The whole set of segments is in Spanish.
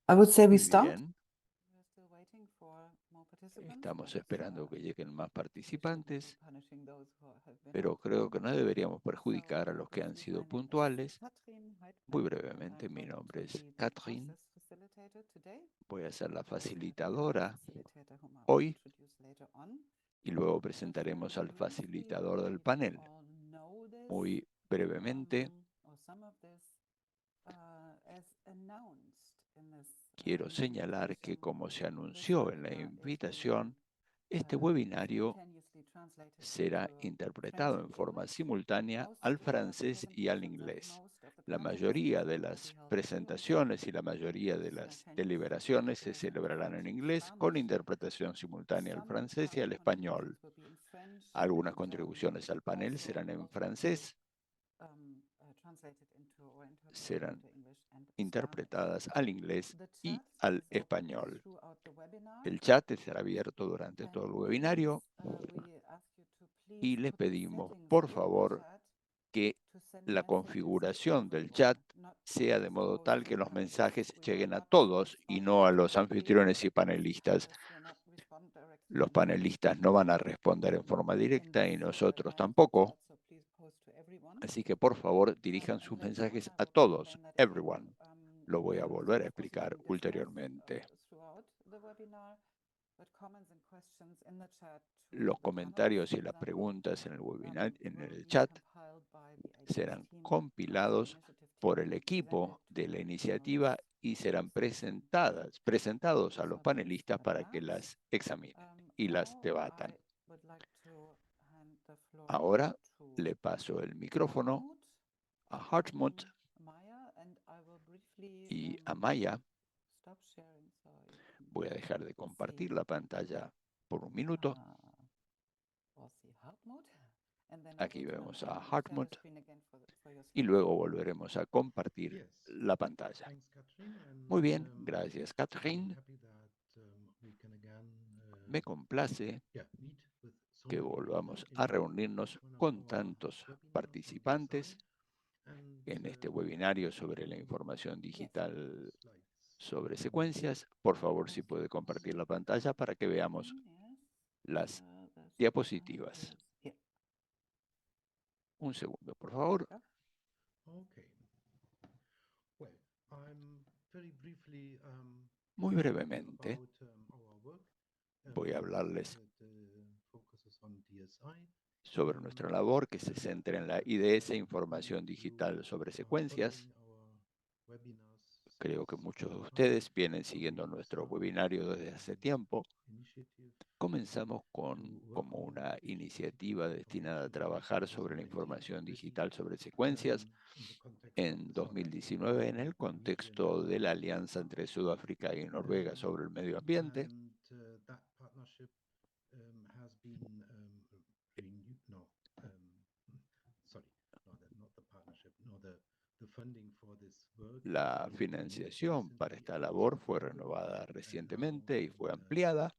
I would say we Muy start. bien, estamos esperando que lleguen más participantes, pero creo que no deberíamos perjudicar a los que han sido puntuales. Muy brevemente, mi nombre es Catherine, voy a ser la facilitadora hoy y luego presentaremos al facilitador del panel. Muy brevemente, quiero señalar que, como se anunció en la invitación, este webinario será interpretado en forma simultánea al francés y al inglés. La mayoría de las presentaciones y la mayoría de las deliberaciones se celebrarán en inglés con interpretación simultánea al francés y al español. Algunas contribuciones al panel serán en francés, serán interpretadas al inglés y al español. El chat estará abierto durante todo el webinario y les pedimos, por favor, que la configuración del chat sea de modo tal que los mensajes lleguen a todos y no a los anfitriones y panelistas. Los panelistas no van a responder en forma directa y nosotros tampoco. Así que por favor dirijan sus mensajes a todos, everyone. Lo voy a volver a explicar ulteriormente. Los comentarios y las preguntas en el webinar, en el chat, serán compilados por el equipo de la iniciativa y serán presentados a los panelistas para que las examinen y las debatan. Ahora le paso el micrófono a Hartmut y a Maya. Voy a dejar de compartir la pantalla por un minuto. Aquí vemos a Hartmut y luego volveremos a compartir la pantalla. Muy bien, gracias, Catherine. Me complace que volvamos a reunirnos con tantos participantes en este webinario sobre la información digital sobre secuencias. Por favor, si puede compartir la pantalla para que veamos las diapositivas. Un segundo, por favor. Muy brevemente, voy a hablarles sobre nuestra labor que se centra en la IDS, Información Digital sobre Secuencias. Creo que muchos de ustedes vienen siguiendo nuestro webinario desde hace tiempo. Comenzamos como una iniciativa destinada a trabajar sobre la información digital sobre secuencias en 2019 en el contexto de la alianza entre Sudáfrica y Noruega sobre el medio ambiente. La financiación para esta labor fue renovada recientemente y fue ampliada.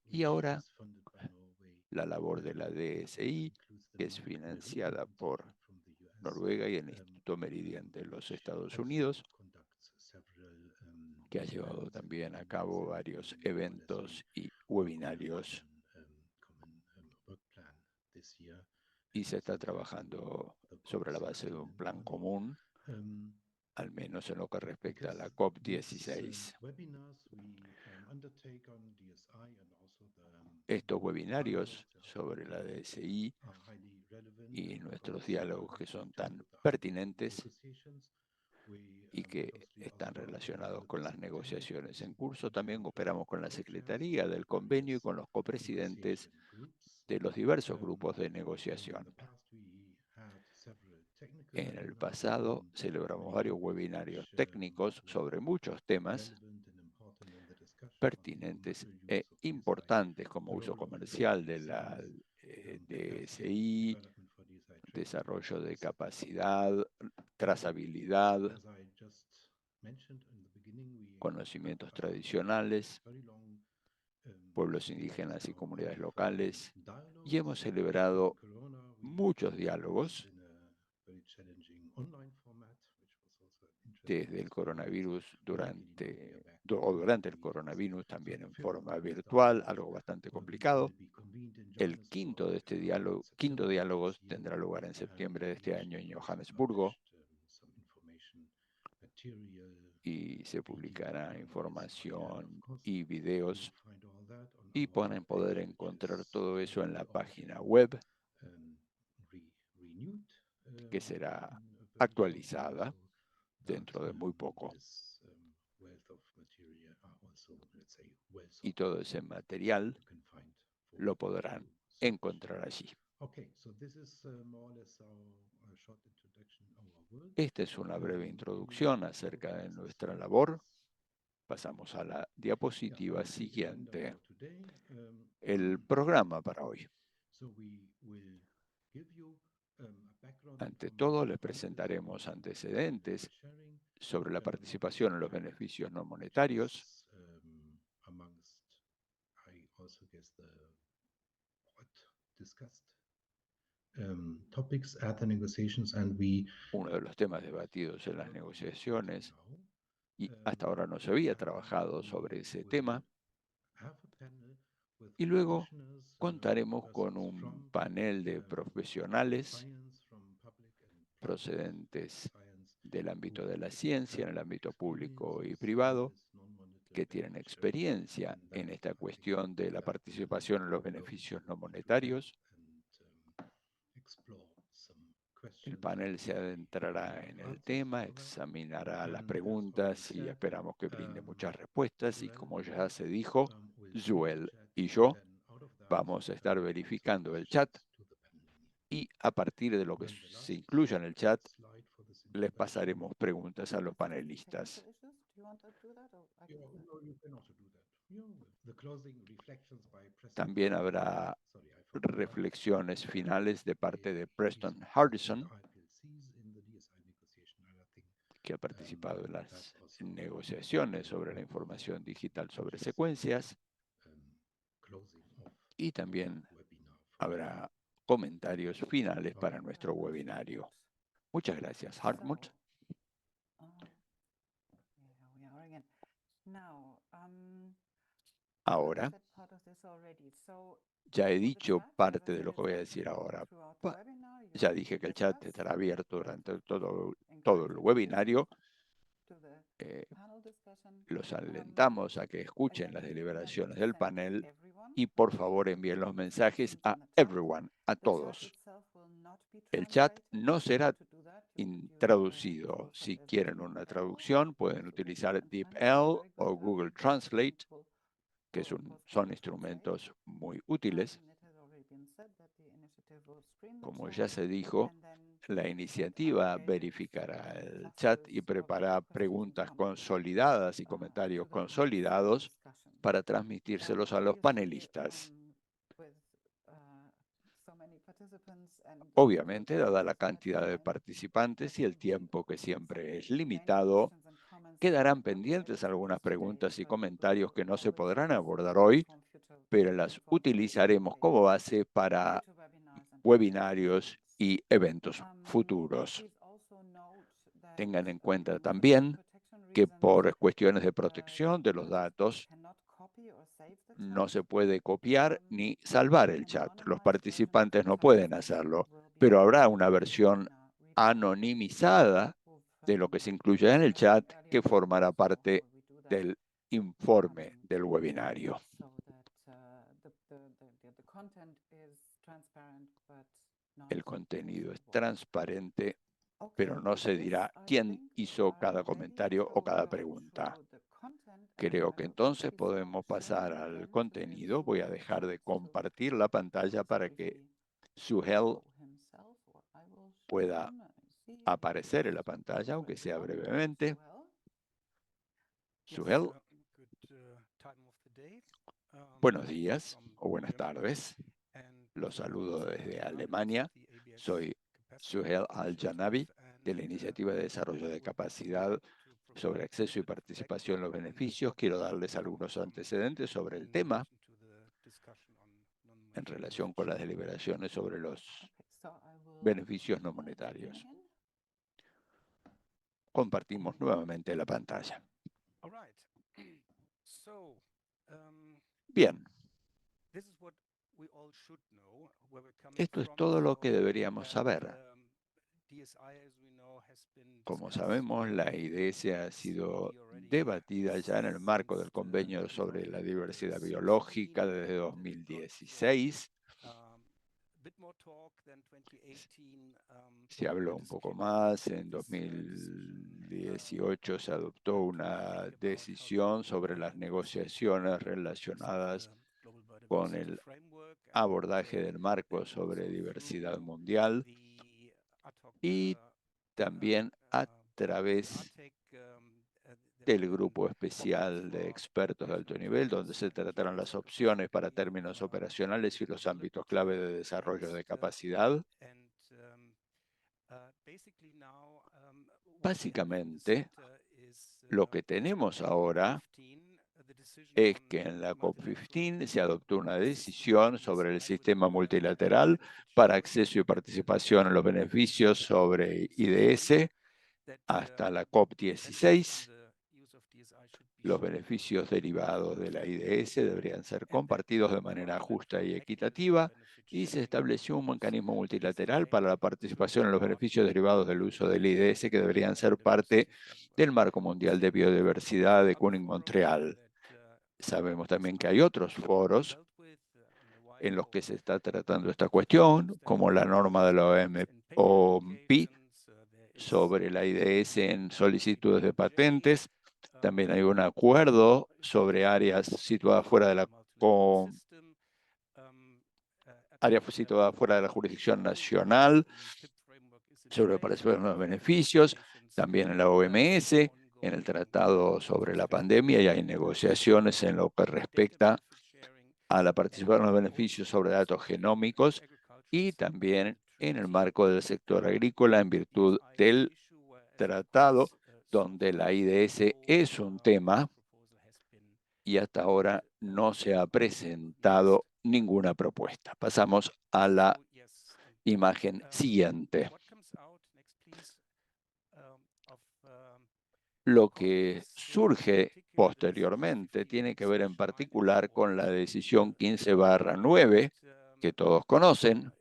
Y ahora la labor de la DSI, que es financiada por Noruega y el Instituto Meridian de los Estados Unidos, que ha llevado también a cabo varios eventos y webinarios. Y se está trabajando sobre la base de un plan común, al menos en lo que respecta a la COP16. Estos webinarios sobre la DSI y nuestros diálogos que son tan pertinentes y que están relacionados con las negociaciones en curso. También operamos con la Secretaría del Convenio y con los copresidentes de los diversos grupos de negociación. En el pasado celebramos varios webinarios técnicos sobre muchos temas pertinentes e importantes como uso comercial de la DSI, desarrollo de capacidad, trazabilidad, conocimientos tradicionales, pueblos indígenas y comunidades locales, y hemos celebrado muchos diálogos desde el coronavirus durante el coronavirus, también en forma virtual, algo bastante complicado. El quinto diálogo tendrá lugar en septiembre de este año en Johannesburgo y se publicará información y videos y pueden poder encontrar todo eso en la página web que será actualizada dentro de muy poco. Y todo ese material lo podrán encontrar allí. Esta es una breve introducción acerca de nuestra labor. Pasamos a la diapositiva siguiente. El programa para hoy. Ante todo, les presentaremos antecedentes sobre la participación en los beneficios no monetarios. Uno de los temas debatidos en las negociaciones, y hasta ahora no se había trabajado sobre ese tema. Y luego contaremos con un panel de profesionales procedentes del ámbito de la ciencia, en el ámbito público y privado, que tienen experiencia en esta cuestión de la participación en los beneficios no monetarios. El panel se adentrará en el tema, examinará las preguntas y esperamos que brinde muchas respuestas. Y como ya se dijo, Joel y yo vamos a estar verificando el chat y a partir de lo que se incluya en el chat, les pasaremos preguntas a los panelistas. También habrá reflexiones finales de parte de Preston Hardison, que ha participado en las negociaciones sobre la información digital sobre secuencias. Y también habrá comentarios finales para nuestro webinario. Muchas gracias, Hartmut. Ahora, ya he dicho parte de lo que voy a decir ahora. Ya dije que el chat estará abierto durante todo el webinario. Los alentamos a que escuchen las deliberaciones del panel y por favor envíen los mensajes a everyone, a todos. El chat no será traducido. Si quieren una traducción, pueden utilizar DeepL o Google Translate, que son instrumentos muy útiles. Como ya se dijo, la iniciativa verificará el chat y preparará preguntas consolidadas y comentarios consolidados para transmitírselos a los panelistas. Obviamente, dada la cantidad de participantes y el tiempo que siempre es limitado, quedarán pendientes algunas preguntas y comentarios que no se podrán abordar hoy, pero las utilizaremos como base para webinarios y eventos futuros. Tengan en cuenta también que por cuestiones de protección de los datos no se puede copiar ni salvar el chat. Los participantes no pueden hacerlo, pero habrá una versión anonimizada de lo que se incluye en el chat que formará parte del informe del webinario. El contenido es transparente, pero no se dirá quién hizo cada comentario o cada pregunta. Creo que entonces podemos pasar al contenido. Voy a dejar de compartir la pantalla para que Suhail pueda aparecer en la pantalla, aunque sea brevemente. Suhail. Buenos días o buenas tardes. Los saludo desde Alemania. Soy Suhail Al-Janabi, de la Iniciativa de Desarrollo de Capacidad sobre Acceso y Participación en los Beneficios. Quiero darles algunos antecedentes sobre el tema en relación con las deliberaciones sobre los beneficios no monetarios. compartimos nuevamente la pantalla. Bien. Esto es todo lo que deberíamos saber. Como sabemos, la IDS ha sido debatida ya en el marco del Convenio sobre la Diversidad Biológica desde 2016. Se habló un poco más. En 2018 se adoptó una decisión sobre las negociaciones relacionadas con el abordaje del marco sobre diversidad mundial y también a través del grupo especial de expertos de alto nivel, donde se trataron las opciones para términos operacionales y los ámbitos clave de desarrollo de capacidad. Básicamente, lo que tenemos ahora es que en la COP15 se adoptó una decisión sobre el sistema multilateral para acceso y participación en los beneficios sobre IDS. Hasta la COP16, los beneficios derivados de la IDS deberían ser compartidos de manera justa y equitativa, y se estableció un mecanismo multilateral para la participación en los beneficios derivados del uso del IDS que deberían ser parte del Marco Mundial de Biodiversidad de Kunming-Montreal. Sabemos también que hay otros foros en los que se está tratando esta cuestión, como la norma de la OMP sobre la IDS en solicitudes de patentes. También hay un acuerdo sobre áreas situadas fuera de la jurisdicción nacional sobre participación de los beneficios. También en la OMS, en el Tratado sobre la Pandemia, y hay negociaciones en lo que respecta a la participación en los beneficios sobre datos genómicos y también en el marco del sector agrícola en virtud del tratado, donde la IDS es un tema y hasta ahora no se ha presentado ninguna propuesta. Pasamos a la imagen siguiente. Lo que surge posteriormente tiene que ver en particular con la decisión 15/9, que todos conocen,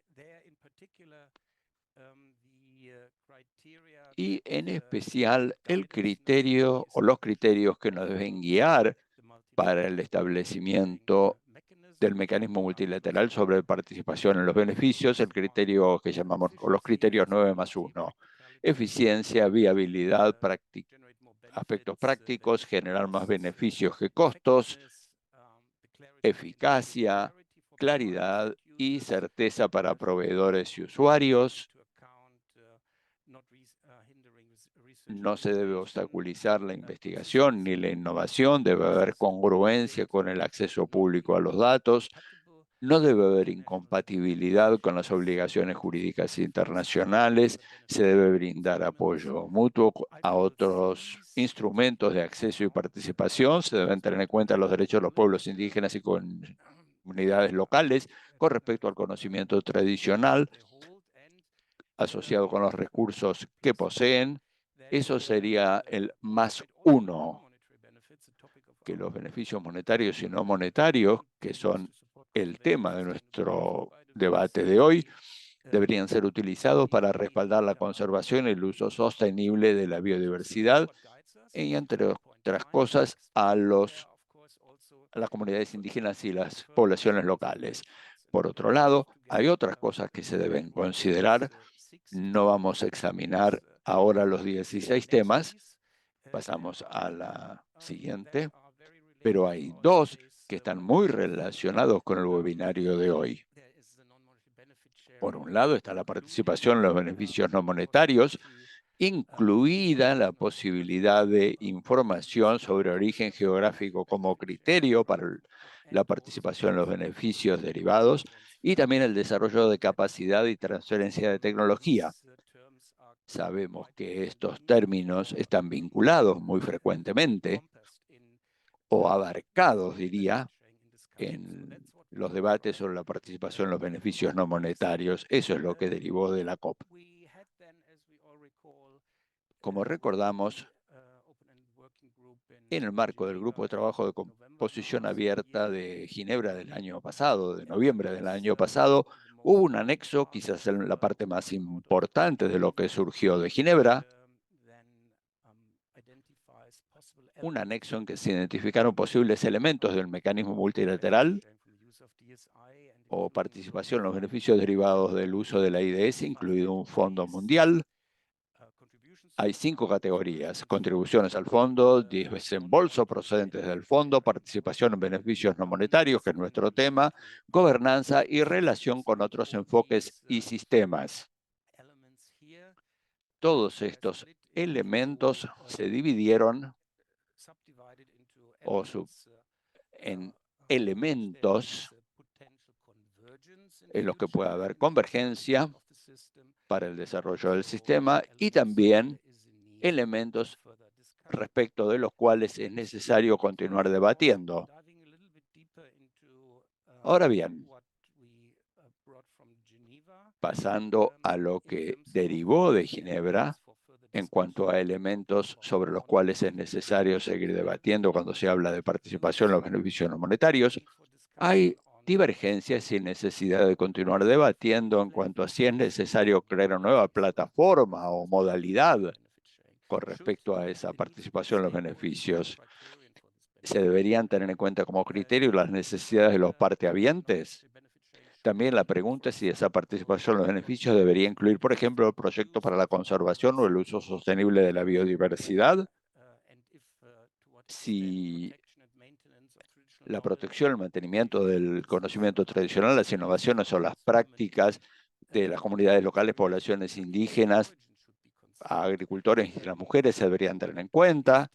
y en especial el criterio o los criterios que nos deben guiar para el establecimiento del mecanismo multilateral sobre participación en los beneficios, el criterio que llamamos, o los criterios 9+1, eficiencia, viabilidad, aspectos prácticos, generar más beneficios que costos, eficacia, claridad y certeza para proveedores y usuarios. No se debe obstaculizar la investigación ni la innovación, debe haber congruencia con el acceso público a los datos, no debe haber incompatibilidad con las obligaciones jurídicas internacionales, se debe brindar apoyo mutuo a otros instrumentos de acceso y participación, se deben tener en cuenta los derechos de los pueblos indígenas y comunidades locales con respecto al conocimiento tradicional asociado con los recursos que poseen. Eso sería el +1, que los beneficios monetarios y no monetarios, que son el tema de nuestro debate de hoy, deberían ser utilizados para respaldar la conservación y el uso sostenible de la biodiversidad y, entre otras cosas, a las comunidades indígenas y las poblaciones locales. Por otro lado, hay otras cosas que se deben considerar. No vamos a examinar ahora los 16 temas. Pasamos a la siguiente. Pero hay dos que están muy relacionados con el webinario de hoy. Por un lado está la participación en los beneficios no monetarios, incluida la posibilidad de información sobre origen geográfico como criterio para la participación en los beneficios derivados, y también el desarrollo de capacidad y transferencia de tecnología. Sabemos que estos términos están vinculados muy frecuentemente o abarcados, diría, en los debates sobre la participación en los beneficios no monetarios. Eso es lo que derivó de la COP. Como recordamos, en el marco del Grupo de Trabajo de Composición Abierta de Ginebra del año pasado, de noviembre del año pasado, hubo un anexo, quizás la parte más importante de lo que surgió de Ginebra, un anexo en que se identificaron posibles elementos del mecanismo multilateral o participación en los beneficios derivados del uso de la IDS, incluido un fondo mundial. Hay 5 categorías: contribuciones al fondo, desembolso procedentes del fondo, participación en beneficios no monetarios, que es nuestro tema, gobernanza y relación con otros enfoques y sistemas. Todos estos elementos se dividieron en elementos en los que puede haber convergencia para el desarrollo del sistema y también elementos respecto de los cuales es necesario continuar debatiendo. Ahora bien, pasando a lo que derivó de Ginebra, en cuanto a elementos sobre los cuales es necesario seguir debatiendo cuando se habla de participación en los beneficios no monetarios, hay divergencias y necesidad de continuar debatiendo en cuanto a si es necesario crear una nueva plataforma o modalidad con respecto a esa participación en los beneficios. ¿Se deberían tener en cuenta como criterio las necesidades de los partehabientes? También la pregunta es si esa participación en los beneficios debería incluir, por ejemplo, el proyecto para la conservación o el uso sostenible de la biodiversidad. Si la protección, el mantenimiento del conocimiento tradicional, las innovaciones o las prácticas de las comunidades locales, poblaciones indígenas, agricultores y las mujeres se deberían tener en cuenta.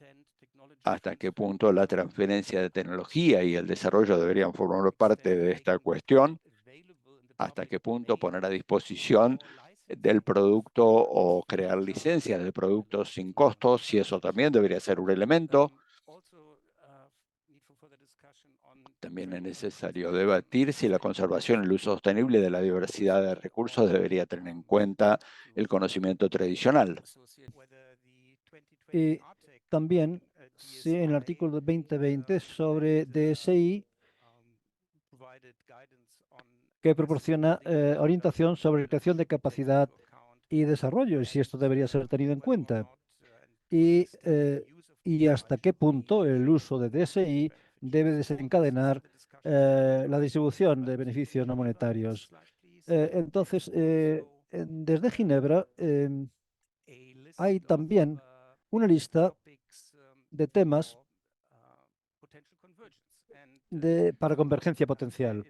Hasta qué punto la transferencia de tecnología y el desarrollo deberían formar parte de esta cuestión. Hasta qué punto poner a disposición del producto o crear licencias de productos sin costos, si eso también debería ser un elemento. También es necesario debatir si la conservación y el uso sostenible de la diversidad de recursos debería tener en cuenta el conocimiento tradicional. Y también, si en el artículo 2020 sobre DSI, que proporciona orientación sobre creación de capacidad y desarrollo, y si esto debería ser tenido en cuenta. Y hasta qué punto el uso de DSI debe desencadenar la distribución de beneficios no monetarios. Entonces, desde Ginebra hay también una lista de temas para convergencia potencial.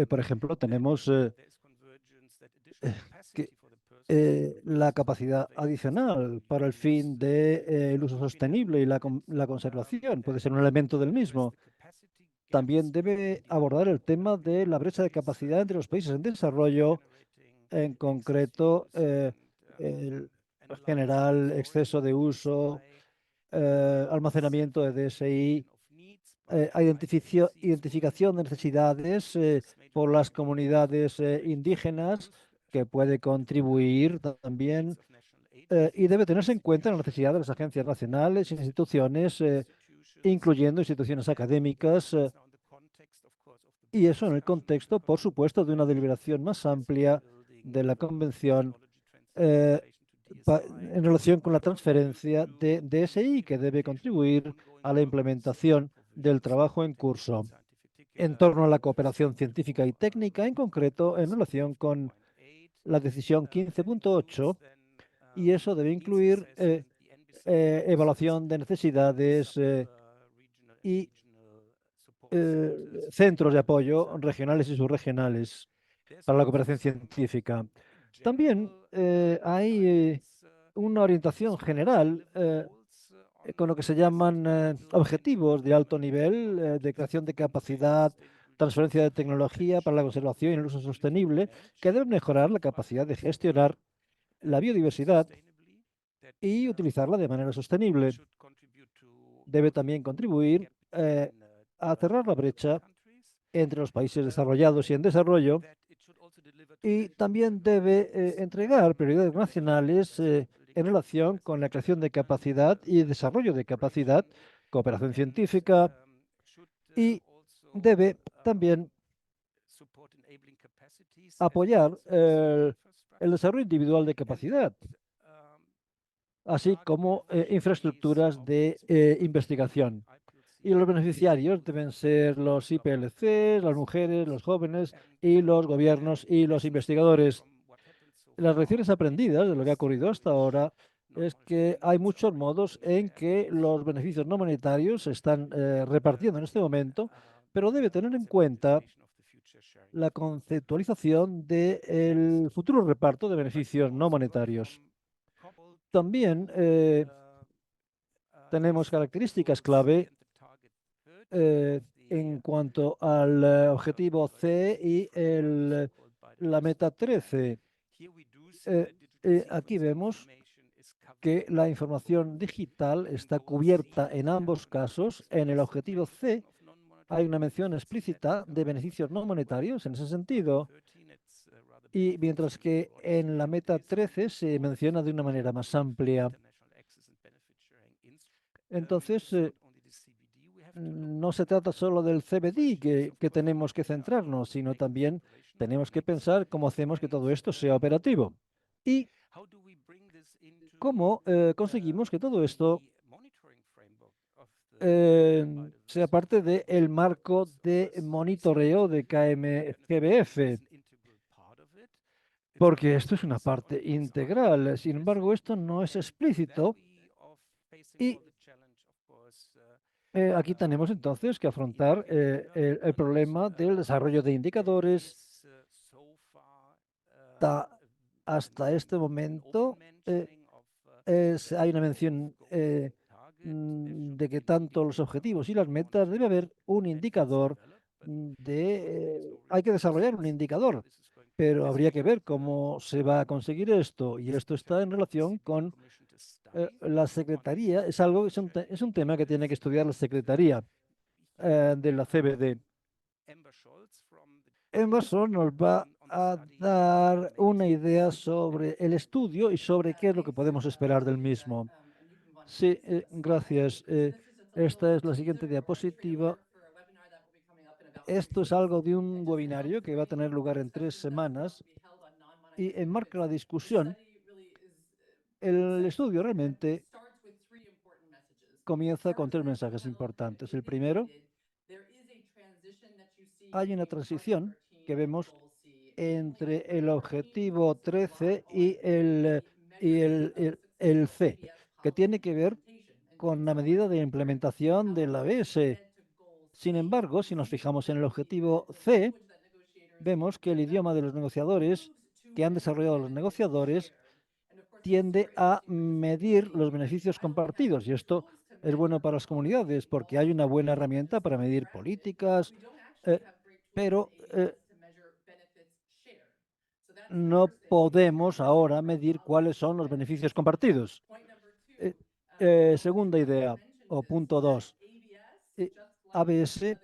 Por ejemplo, tenemos la capacidad adicional para el fin del uso sostenible y la conservación. Puede ser un elemento del mismo. También debe abordar el tema de la brecha de capacidad entre los países en desarrollo, en concreto el general exceso de uso, almacenamiento de DSI, identificación de necesidades por las comunidades indígenas, que puede contribuir también y debe tenerse en cuenta la necesidad de las agencias nacionales, instituciones, incluyendo instituciones académicas, y eso en el contexto, por supuesto, de una deliberación más amplia de la Convención en relación con la transferencia de DSI, que debe contribuir a la implementación del trabajo en curso en torno a la cooperación científica y técnica, en concreto en relación con la decisión 15.8, y eso debe incluir evaluación de necesidades y centros de apoyo regionales y subregionales para la cooperación científica. También hay una orientación general con lo que se llaman objetivos de alto nivel de creación de capacidad, transferencia de tecnología para la conservación y el uso sostenible, que deben mejorar la capacidad de gestionar la biodiversidad y utilizarla de manera sostenible. Debe también contribuir a cerrar la brecha entre los países desarrollados y en desarrollo, y también debe entregar prioridades nacionales en relación con la creación de capacidad y desarrollo de capacidad, cooperación científica, y debe también apoyar el desarrollo individual de capacidad, así como infraestructuras de investigación. Y los beneficiarios deben ser los IPLC, las mujeres, los jóvenes y los gobiernos y los investigadores. Las lecciones aprendidas de lo que ha ocurrido hasta ahora es que hay muchos modos en que los beneficios no monetarios se están repartiendo en este momento, pero debe tener en cuenta la conceptualización del futuro reparto de beneficios no monetarios. También tenemos características clave en cuanto al objetivo C y la meta 13. Aquí vemos que la información digital está cubierta en ambos casos. En el objetivo C hay una mención explícita de beneficios no monetarios en ese sentido, y mientras que en la meta 13 se menciona de una manera más amplia. Entonces, no se trata solo del CBD que tenemos que centrarnos, sino también tenemos que pensar cómo hacemos que todo esto sea operativo y cómo conseguimos que todo esto sea parte del marco de monitoreo de KMGBF, porque esto es una parte integral. Sin embargo, esto no es explícito y aquí tenemos entonces que afrontar el problema del desarrollo de indicadores. Hasta este momento hay una mención de que tanto los objetivos y las metas debe haber un indicador hay que desarrollar un indicador, pero habría que ver cómo se va a conseguir esto, y esto está en relación con la Secretaría. Es un tema que tiene que estudiar la Secretaría de la CBD. Emerson nos va a dar una idea sobre el estudio y sobre qué es lo que podemos esperar del mismo. Sí, gracias. Esta es la siguiente diapositiva. Esto es algo de un webinario que va a tener lugar en 3 semanas y enmarca la discusión. El estudio realmente comienza con 3 mensajes importantes. El primero, hay una transición que vemos entre el objetivo 13 y el C, que tiene que ver con la medida de implementación de la ABS. Sin embargo, si nos fijamos en el objetivo C, vemos que el idioma de los negociadores que han desarrollado los negociadores tiende a medir los beneficios compartidos, y esto es bueno para las comunidades porque hay una buena herramienta para medir políticas, pero no podemos ahora medir cuáles son los beneficios compartidos. Segunda idea, o punto 2, ABS,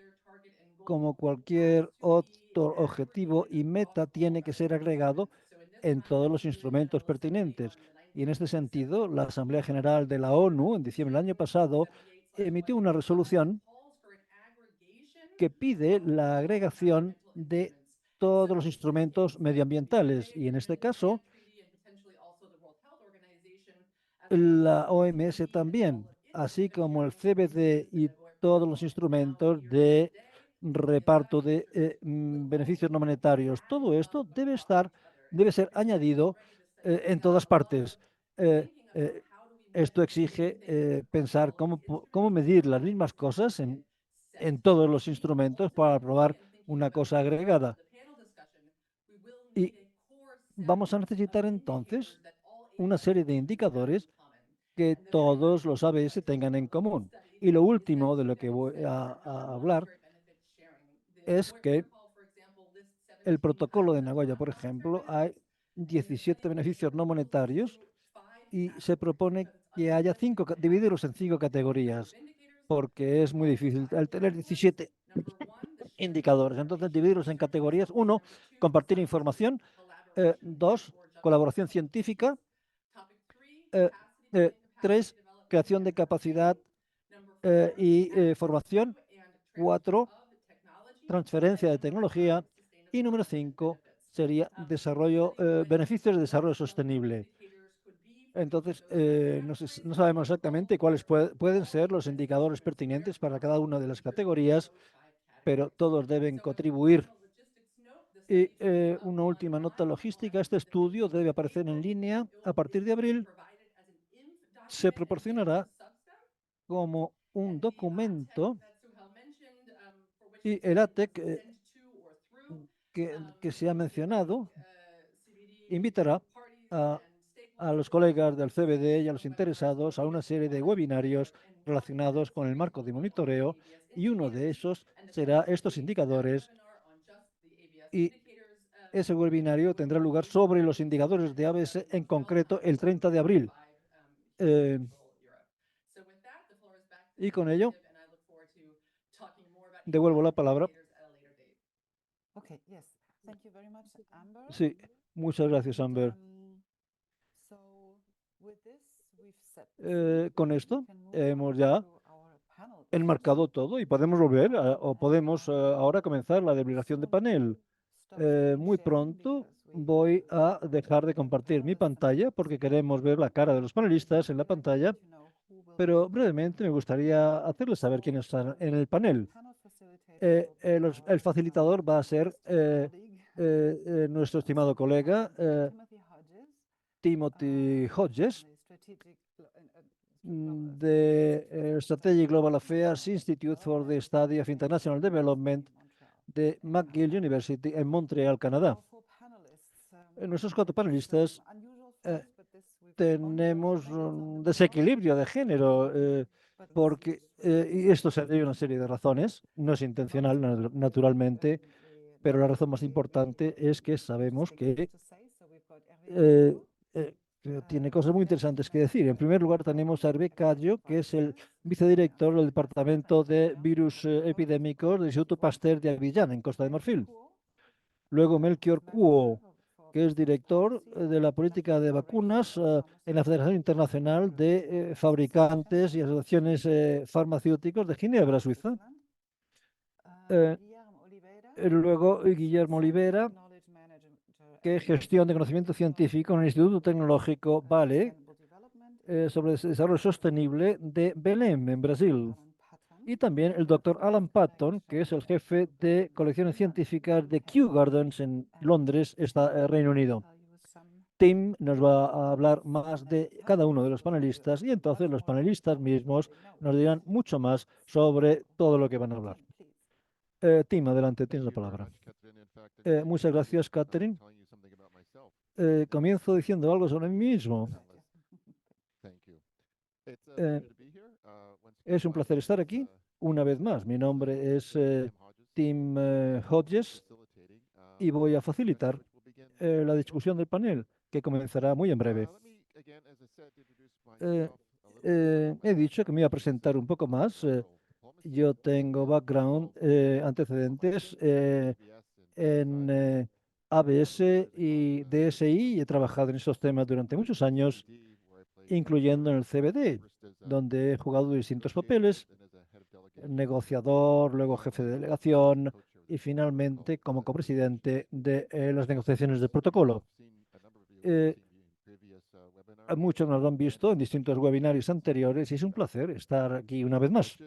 como cualquier otro objetivo y meta, tiene que ser agregado en todos los instrumentos pertinentes. Y en este sentido, la Asamblea General de la ONU, en diciembre del año pasado, emitió una resolución que pide la agregación de todos los instrumentos medioambientales. Y en este caso, la OMS también, así como el CBD y todos los instrumentos de reparto de beneficios no monetarios. Todo esto debe ser añadido en todas partes. Eh, eh, Esto exige pensar cómo medir las mismas cosas en todos los instrumentos para probar una cosa agregada. Y vamos a necesitar entonces una serie de indicadores que todos los ABS tengan en común. Y lo último de lo que voy a hablar es que el protocolo de Nagoya, por ejemplo, hay 17 beneficios no monetarios y se propone que haya dividirlos en 5 categorías, porque es muy difícil al tener 17 indicadores. Entonces, dividirlos en categorías. 1, compartir información. 2, colaboración científica. 3, creación de capacidad y formación. 4, transferencia de tecnología. Y número 5 sería beneficios de desarrollo sostenible. Entonces, no sabemos exactamente cuáles pueden ser los indicadores pertinentes para cada una de las categorías, pero todos deben contribuir. Y una última nota logística: este estudio debe aparecer en línea a partir de abril. Se proporcionará como un documento y el ATEC que se ha mencionado invitará a, a los colegas del CBD y a los interesados a una serie de webinarios relacionados con el marco de monitoreo, y uno de esos será estos indicadores, y ese webinario tendrá lugar sobre los indicadores de ABS, en concreto el 30 de abril. Eh, y con ello devuelvo la palabra. Sí, muchas gracias, Amber. Con esto hemos ya enmarcado todo y podemos volver o podemos ahora comenzar la deliberación de panel. Muy pronto voy a dejar de compartir mi pantalla porque queremos ver la cara de los panelistas en la pantalla, pero brevemente me gustaría hacerles saber quiénes están en el panel. El facilitador va a ser nuestro estimado colega Timothy Hodges, de Strategic Global Affairs Institute for the Study of International Development de McGill University en Montreal, Canadá. Nuestros 4 panelistas tenemos un desequilibrio de género, y esto se debe a una serie de razones. No es intencional, naturalmente, pero la razón más importante es que sabemos que tiene cosas muy interesantes que decir. En primer lugar, tenemos a Hervé Cadjo, que es el vicedirector del Departamento de Virus Epidémicos del Instituto Pasteur de Abidjan, en Costa de Marfil. Luego, Melchior Kuo, que es director de la política de vacunas en la Federación Internacional de Fabricantes y Asociaciones Farmacéuticos de Ginebra, Suiza. Luego, Guillermo Olivera, que es gestión de conocimiento científico en el Instituto Tecnológico Vale sobre desarrollo sostenible de Belém, en Brasil. Y también el doctor Alan Patton, que es el jefe de colecciones científicas de Kew Gardens en Londres, Reino Unido. Tim nos va a hablar más de cada uno de los panelistas, y entonces los panelistas mismos nos dirán mucho más sobre todo lo que van a hablar. Tim, adelante, tienes la palabra. Muchas gracias, Catherine. Comienzo diciendo algo sobre mí mismo. Es un placer estar aquí una vez más. Mi nombre es Tim Hodges y voy a facilitar la discusión del panel, que comenzará muy en breve. He dicho que me iba a presentar un poco más. Yo tengo background, antecedentes en ABS y DSI, y he trabajado en esos temas durante muchos años, incluyendo en el CBD, donde he jugado distintos papeles: negociador, luego jefe de delegación y finalmente como copresidente de las negociaciones del protocolo. Muchos nos lo han visto en distintos webinarios anteriores y es un placer estar aquí una vez más.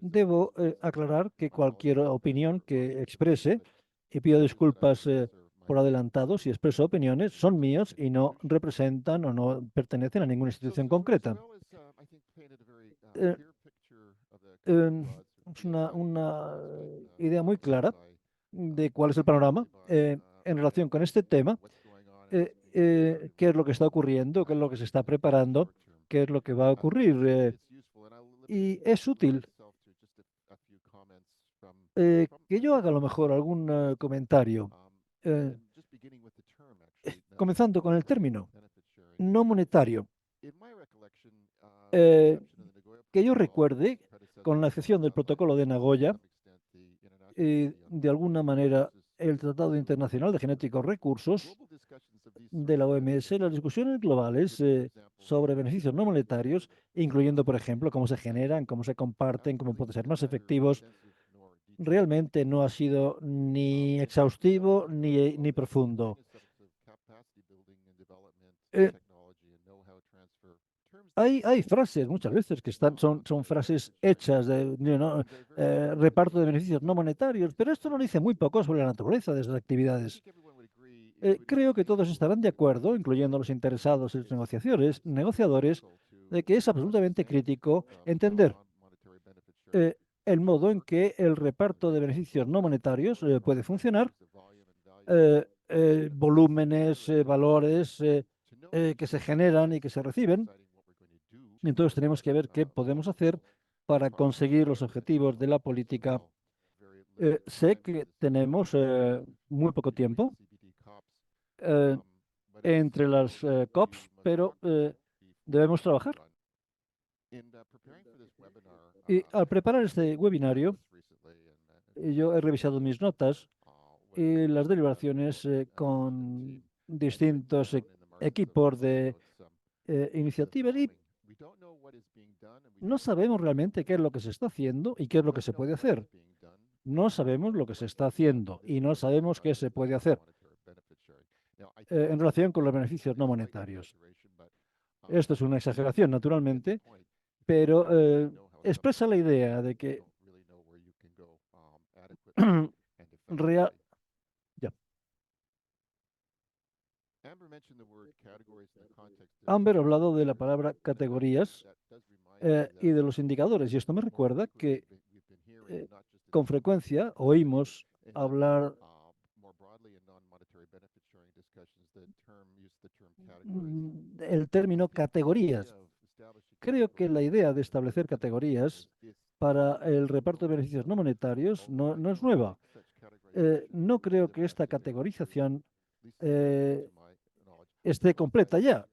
Debo aclarar que cualquier opinión que exprese, y pido disculpas por adelantado si expreso opiniones, son míos y no representan o no pertenecen a ninguna institución concreta. Es una idea muy clara de cuál es el panorama en relación con este tema, qué es lo que está ocurriendo, qué es lo que se está preparando, qué es lo que va a ocurrir. Y es útil que yo haga a lo mejor algún comentario, comenzando con el término no monetario. Que yo recuerde, con la excepción del protocolo de Nagoya, de alguna manera el Tratado Internacional de Genéticos Recursos de la OMS, las discusiones globales sobre beneficios no monetarios, incluyendo, por ejemplo, cómo se generan, cómo se comparten, cómo pueden ser más efectivos, realmente no ha sido ni exhaustivo ni profundo. Eh, hay frases muchas veces que son frases hechas de reparto de beneficios no monetarios, pero esto nos dice muy poco sobre la naturaleza de esas actividades. Creo que todos estarán de acuerdo, incluyendo los interesados en las negociadores, de que es absolutamente crítico entender el modo en que el reparto de beneficios no monetarios puede funcionar, volúmenes, valores que se generan y que se reciben. Entonces tenemos que ver qué podemos hacer para conseguir los objetivos de la política. Sé que tenemos muy poco tiempo eh, entre las COPs, pero debemos trabajar. Y al preparar este webinario, yo he revisado mis notas y las deliberaciones con distintos equipos de iniciativas y no sabemos realmente qué es lo que se está haciendo y qué es lo que se puede hacer. No sabemos lo que se está haciendo y no sabemos qué se puede hacer en relación con los beneficios no monetarios. Esto es una exageración, naturalmente, pero expresa la idea de que real... ya. Amber ha hablado de la palabra categorías y de los indicadores, y esto me recuerda que con frecuencia oímos hablar el término categorías. Creo que la idea de establecer categorías para el reparto de beneficios no monetarios no es nueva. No creo que esta categorización esté completa ya.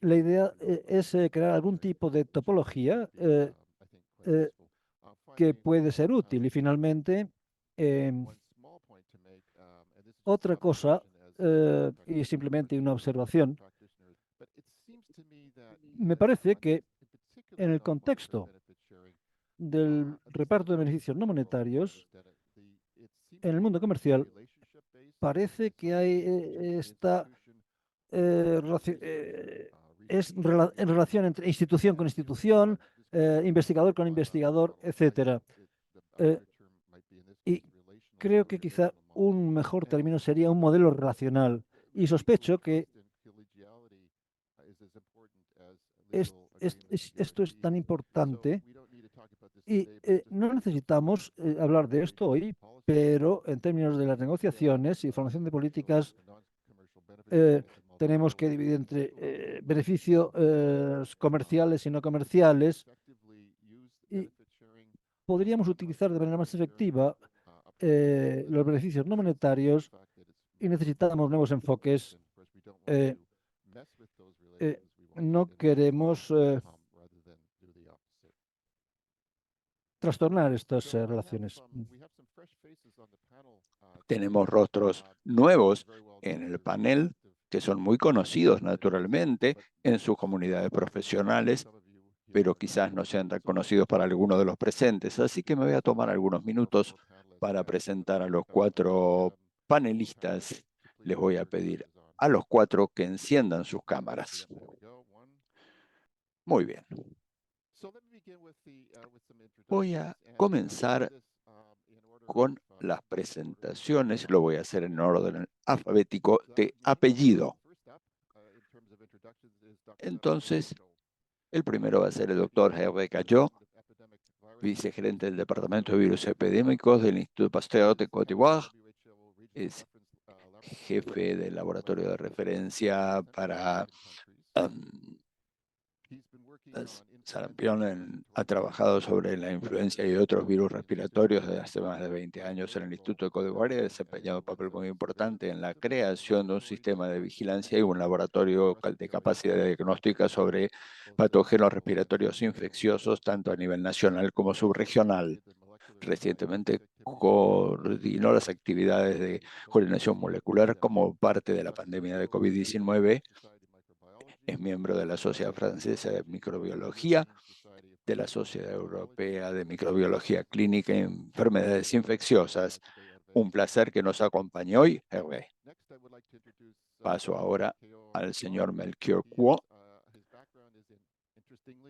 La idea es crear algún tipo de topología que puede ser útil. Y finalmente, otra cosa, y simplemente una observación, me parece que en el contexto del reparto de beneficios no monetarios, en el mundo comercial, parece que hay en relación entre institución con institución, investigador con investigador, etcétera. Y creo que quizá un mejor término sería un modelo relacional. Y sospecho que esto es tan importante y no necesitamos hablar de esto hoy, pero en términos de las negociaciones y formación de políticas, tenemos que dividir entre beneficios comerciales y no comerciales y podríamos utilizar de manera más efectiva los beneficios no monetarios y necesitamos nuevos enfoques. No queremos trastornar estas relaciones. Tenemos rostros nuevos en el panel que son muy conocidos naturalmente en sus comunidades profesionales, pero quizás no sean tan conocidos para algunos de los presentes. Así que me voy a tomar algunos minutos para presentar a los 4 panelistas. Les voy a pedir a los 4 que enciendan sus cámaras. Muy bien. Voy a comenzar con las presentaciones. Lo voy a hacer en orden alfabético de apellido. Entonces, el primero va a ser el doctor Hervé Cayot, vicegerente del Departamento de Virus Epidémicos del Instituto Pasteur de Côte d'Ivoire. Es jefe del laboratorio de referencia para sarampión. Ha trabajado sobre la influencia y otros virus respiratorios desde hace más de 20 años en el Instituto de Côte d'Ivoire y ha desempeñado un papel muy importante en la creación de un sistema de vigilancia y un laboratorio de capacidad diagnóstica sobre patógenos respiratorios infecciosos, tanto a nivel nacional como subregional. Recientemente coordinó las actividades de coordinación molecular como parte de la pandemia de COVID-19. Es miembro de la Sociedad Francesa de Microbiología, de la Sociedad Europea de Microbiología Clínica y Enfermedades Infecciosas. Un placer que nos acompañe hoy, Hervé. Paso ahora al señor Melchior Kuo.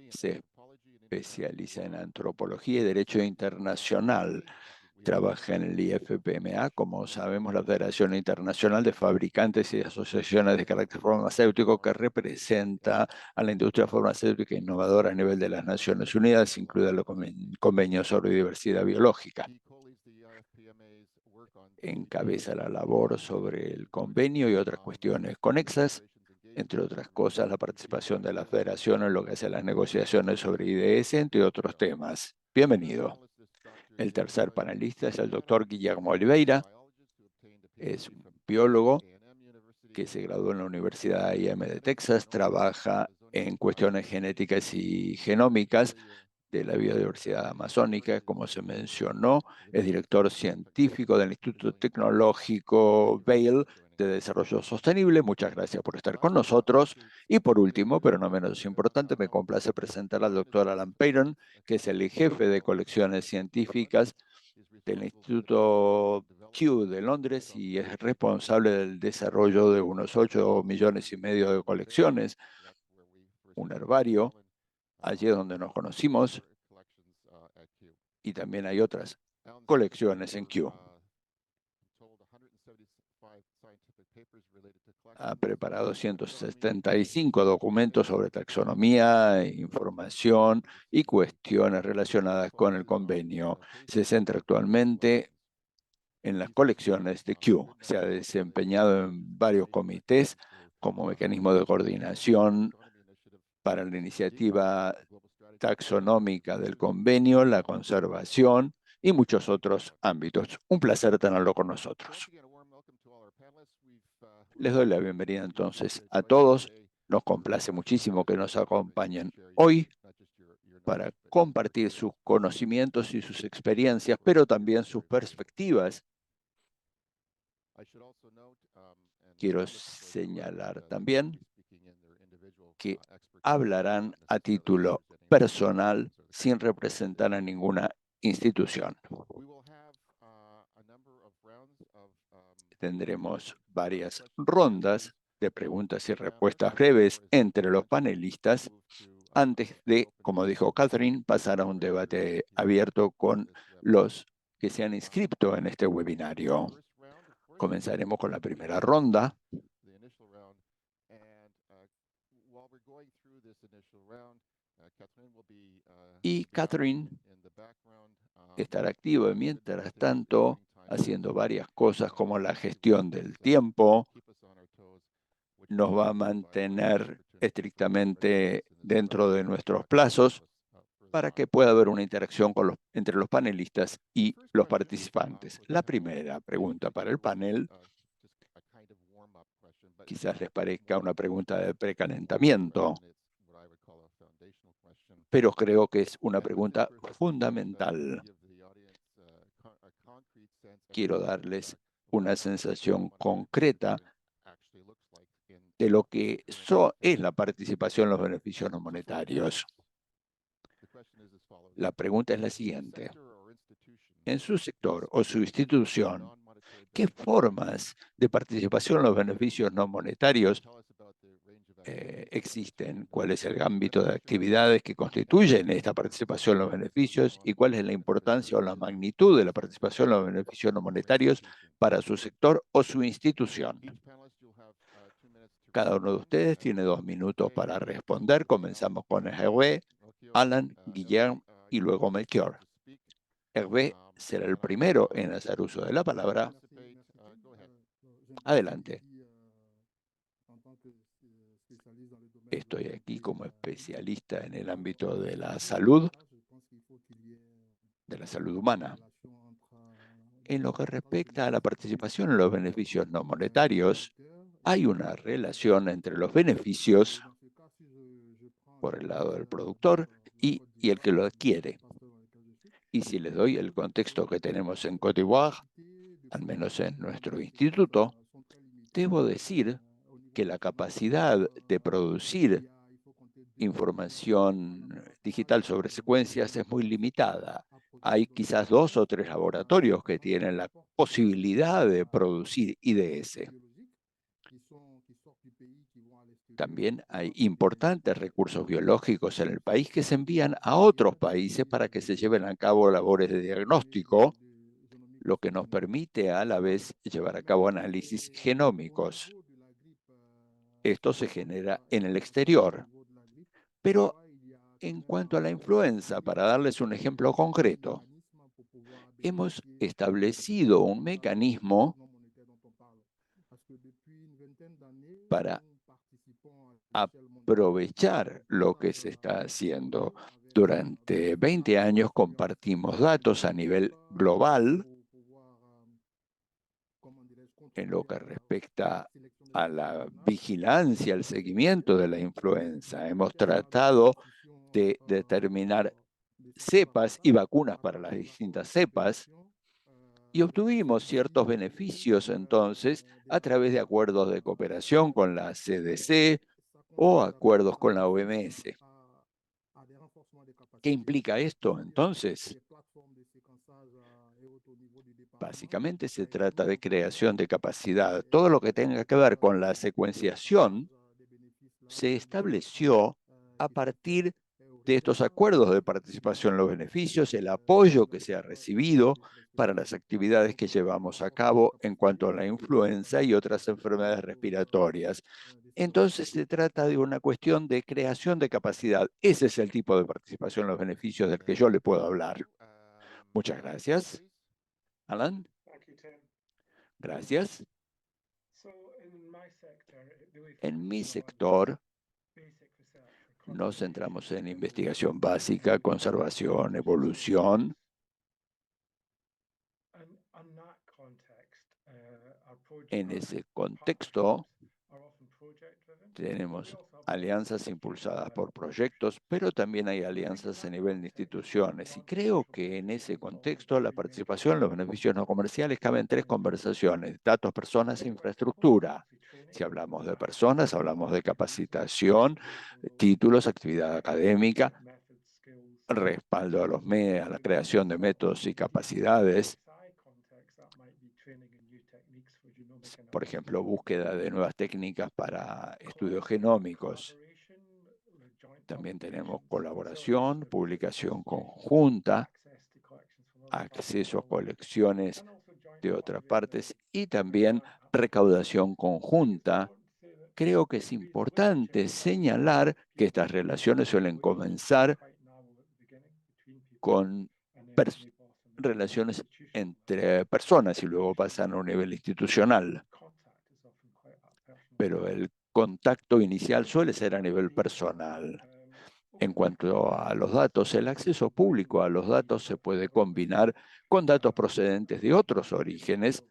Se especializa en antropología y derecho internacional. Trabaja en el IFPMA, como sabemos, la Federación Internacional de Fabricantes y Asociaciones de Carácter Farmacéutico, que representa a la industria farmacéutica innovadora a nivel de las Naciones Unidas, incluido el Convenio sobre Diversidad Biológica. Encabeza la labor sobre el convenio y otras cuestiones conexas, entre otras cosas, la participación de la Federación en lo que hace las negociaciones sobre IDS, entre otros temas. Bienvenido. El tercer panelista es el doctor Guillermo Oliveira. Es un biólogo que se graduó en la Universidad I.M. de Texas, trabaja en cuestiones genéticas y genómicas de la biodiversidad amazónica, como se mencionó. Es director científico del Instituto Tecnológico Vail de Desarrollo Sostenible. Muchas gracias por estar con nosotros. Y por último, pero no menos importante, me complace presentar al doctor Alan Peyron, que es el jefe de colecciones científicas del Instituto Kew de Londres y es responsable del desarrollo de unos 8,5 millones de colecciones, un herbario, allí es donde nos conocimos, y también hay otras colecciones en Kew. Ha preparado 175 documentos sobre taxonomía, información y cuestiones relacionadas con el convenio. Se centra actualmente en las colecciones de Kew. Se ha desempeñado en varios comités como mecanismo de coordinación para la iniciativa taxonómica del convenio, la conservación y muchos otros ámbitos. Un placer tenerlo con nosotros. Les doy la bienvenida entonces a todos. Nos complace muchísimo que nos acompañen hoy para compartir sus conocimientos y sus experiencias, pero también sus perspectivas. Quiero señalar también que hablarán a título personal sin representar a ninguna institución. Tendremos varias rondas de preguntas y respuestas breves entre los panelistas antes de, como dijo Catherine, pasar a un debate abierto con los que se han inscrito en este webinario. Comenzaremos con la primera ronda. Y Catherine estará activa mientras tanto haciendo varias cosas como la gestión del tiempo, nos va a mantener estrictamente dentro de nuestros plazos para que pueda haber una interacción entre los panelistas y los participantes. La primera pregunta para el panel quizás les parezca una pregunta de precalentamiento, pero creo que es una pregunta fundamental. Quiero darles una sensación concreta de lo que es la participación en los beneficios no monetarios. La pregunta es la siguiente. En su sector o su institución, ¿qué formas de participación en los beneficios no monetarios existen? ¿Cuál es el ámbito de actividades que constituyen esta participación en los beneficios? ¿Y cuál es la importancia o la magnitud de la participación en los beneficios no monetarios para su sector o su institución? Cada uno de ustedes tiene 2 minutos para responder. Comenzamos con Hervé, Alan, Guillermo y luego Melchior. Hervé será el primero en hacer uso de la palabra. Adelante. Estoy aquí como especialista en el ámbito de la salud humana. En lo que respecta a la participación en los beneficios no monetarios, hay una relación entre los beneficios por el lado del productor y el que lo adquiere. Y si les doy el contexto que tenemos en Côte d'Ivoire, al menos en nuestro instituto, debo decir que la capacidad de producir información digital sobre secuencias es muy limitada. Hay quizás 2 o 3 laboratorios que tienen la posibilidad de producir IDS. También hay importantes recursos biológicos en el país que se envían a otros países para que se lleven a cabo labores de diagnóstico, lo que nos permite a la vez llevar a cabo análisis genómicos. Esto se genera en el exterior. Pero en cuanto a la influenza, para darles un ejemplo concreto, hemos establecido un mecanismo para aprovechar lo que se está haciendo. Durante 20 años compartimos datos a nivel global en lo que respecta a la vigilancia, el seguimiento de la influenza. Hemos tratado de determinar cepas y vacunas para las distintas cepas y obtuvimos ciertos beneficios entonces a través de acuerdos de cooperación con la CDC o acuerdos con la OMS. ¿Qué implica esto entonces? Básicamente se trata de creación de capacidad. Todo lo que tenga que ver con la secuenciación se estableció a partir de estos acuerdos de participación, los beneficios, el apoyo que se ha recibido para las actividades que llevamos a cabo en cuanto a la influenza y otras enfermedades respiratorias. Entonces se trata de una cuestión de creación de capacidad. Ese es el tipo de participación en los beneficios del que yo le puedo hablar. Muchas gracias. Alan. Gracias. En mi sector nos centramos en investigación básica, conservación, evolución. En ese contexto tenemos alianzas impulsadas por proyectos, pero también hay alianzas a nivel de instituciones. Y creo que en ese contexto la participación en los beneficios no comerciales cabe en 3 conversaciones: datos, personas e infraestructura. Si hablamos de personas, hablamos de capacitación, títulos, actividad académica, respaldo a a la creación de métodos y capacidades. Por ejemplo, búsqueda de nuevas técnicas para estudios genómicos. También tenemos colaboración, publicación conjunta, acceso a colecciones de otras partes y también recaudación conjunta. Creo que es importante señalar que estas relaciones suelen comenzar con relaciones entre personas y luego pasan a un nivel institucional. Pero el contacto inicial suele ser a nivel personal. En cuanto a los datos, el acceso público a los datos se puede combinar con datos procedentes de otros orígenes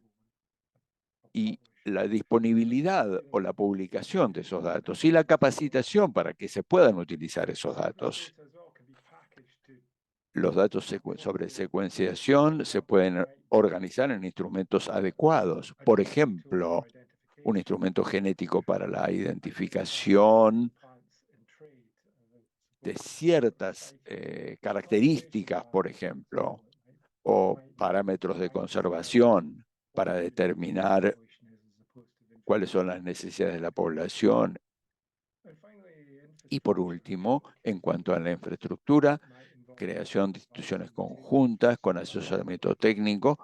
y la disponibilidad o la publicación de esos datos y la capacitación para que se puedan utilizar esos datos. Los datos sobre secuenciación se pueden organizar en instrumentos adecuados. Por ejemplo, un instrumento genético para la identificación de ciertas características, por ejemplo, o parámetros de conservación para determinar cuáles son las necesidades de la población. Y por último, en cuanto a la infraestructura, creación de instituciones conjuntas con asesoramiento técnico,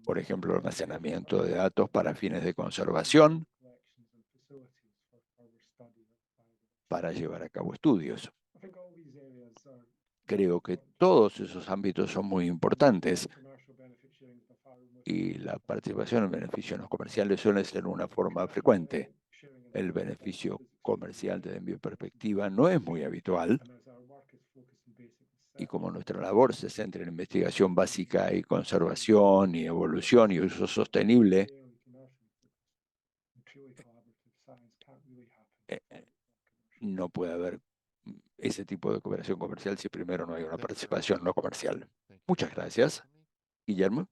por ejemplo, almacenamiento de datos para fines de conservación, para llevar a cabo estudios. Creo que todos esos ámbitos son muy importantes y la participación en beneficios no comerciales suele ser una forma frecuente. El beneficio comercial, desde mi perspectiva, no es muy habitual. Y como nuestra labor se centra en investigación básica y conservación y evolución y uso sostenible, no puede haber ese tipo de cooperación comercial si primero no hay una participación no comercial. Muchas gracias, Guillermo.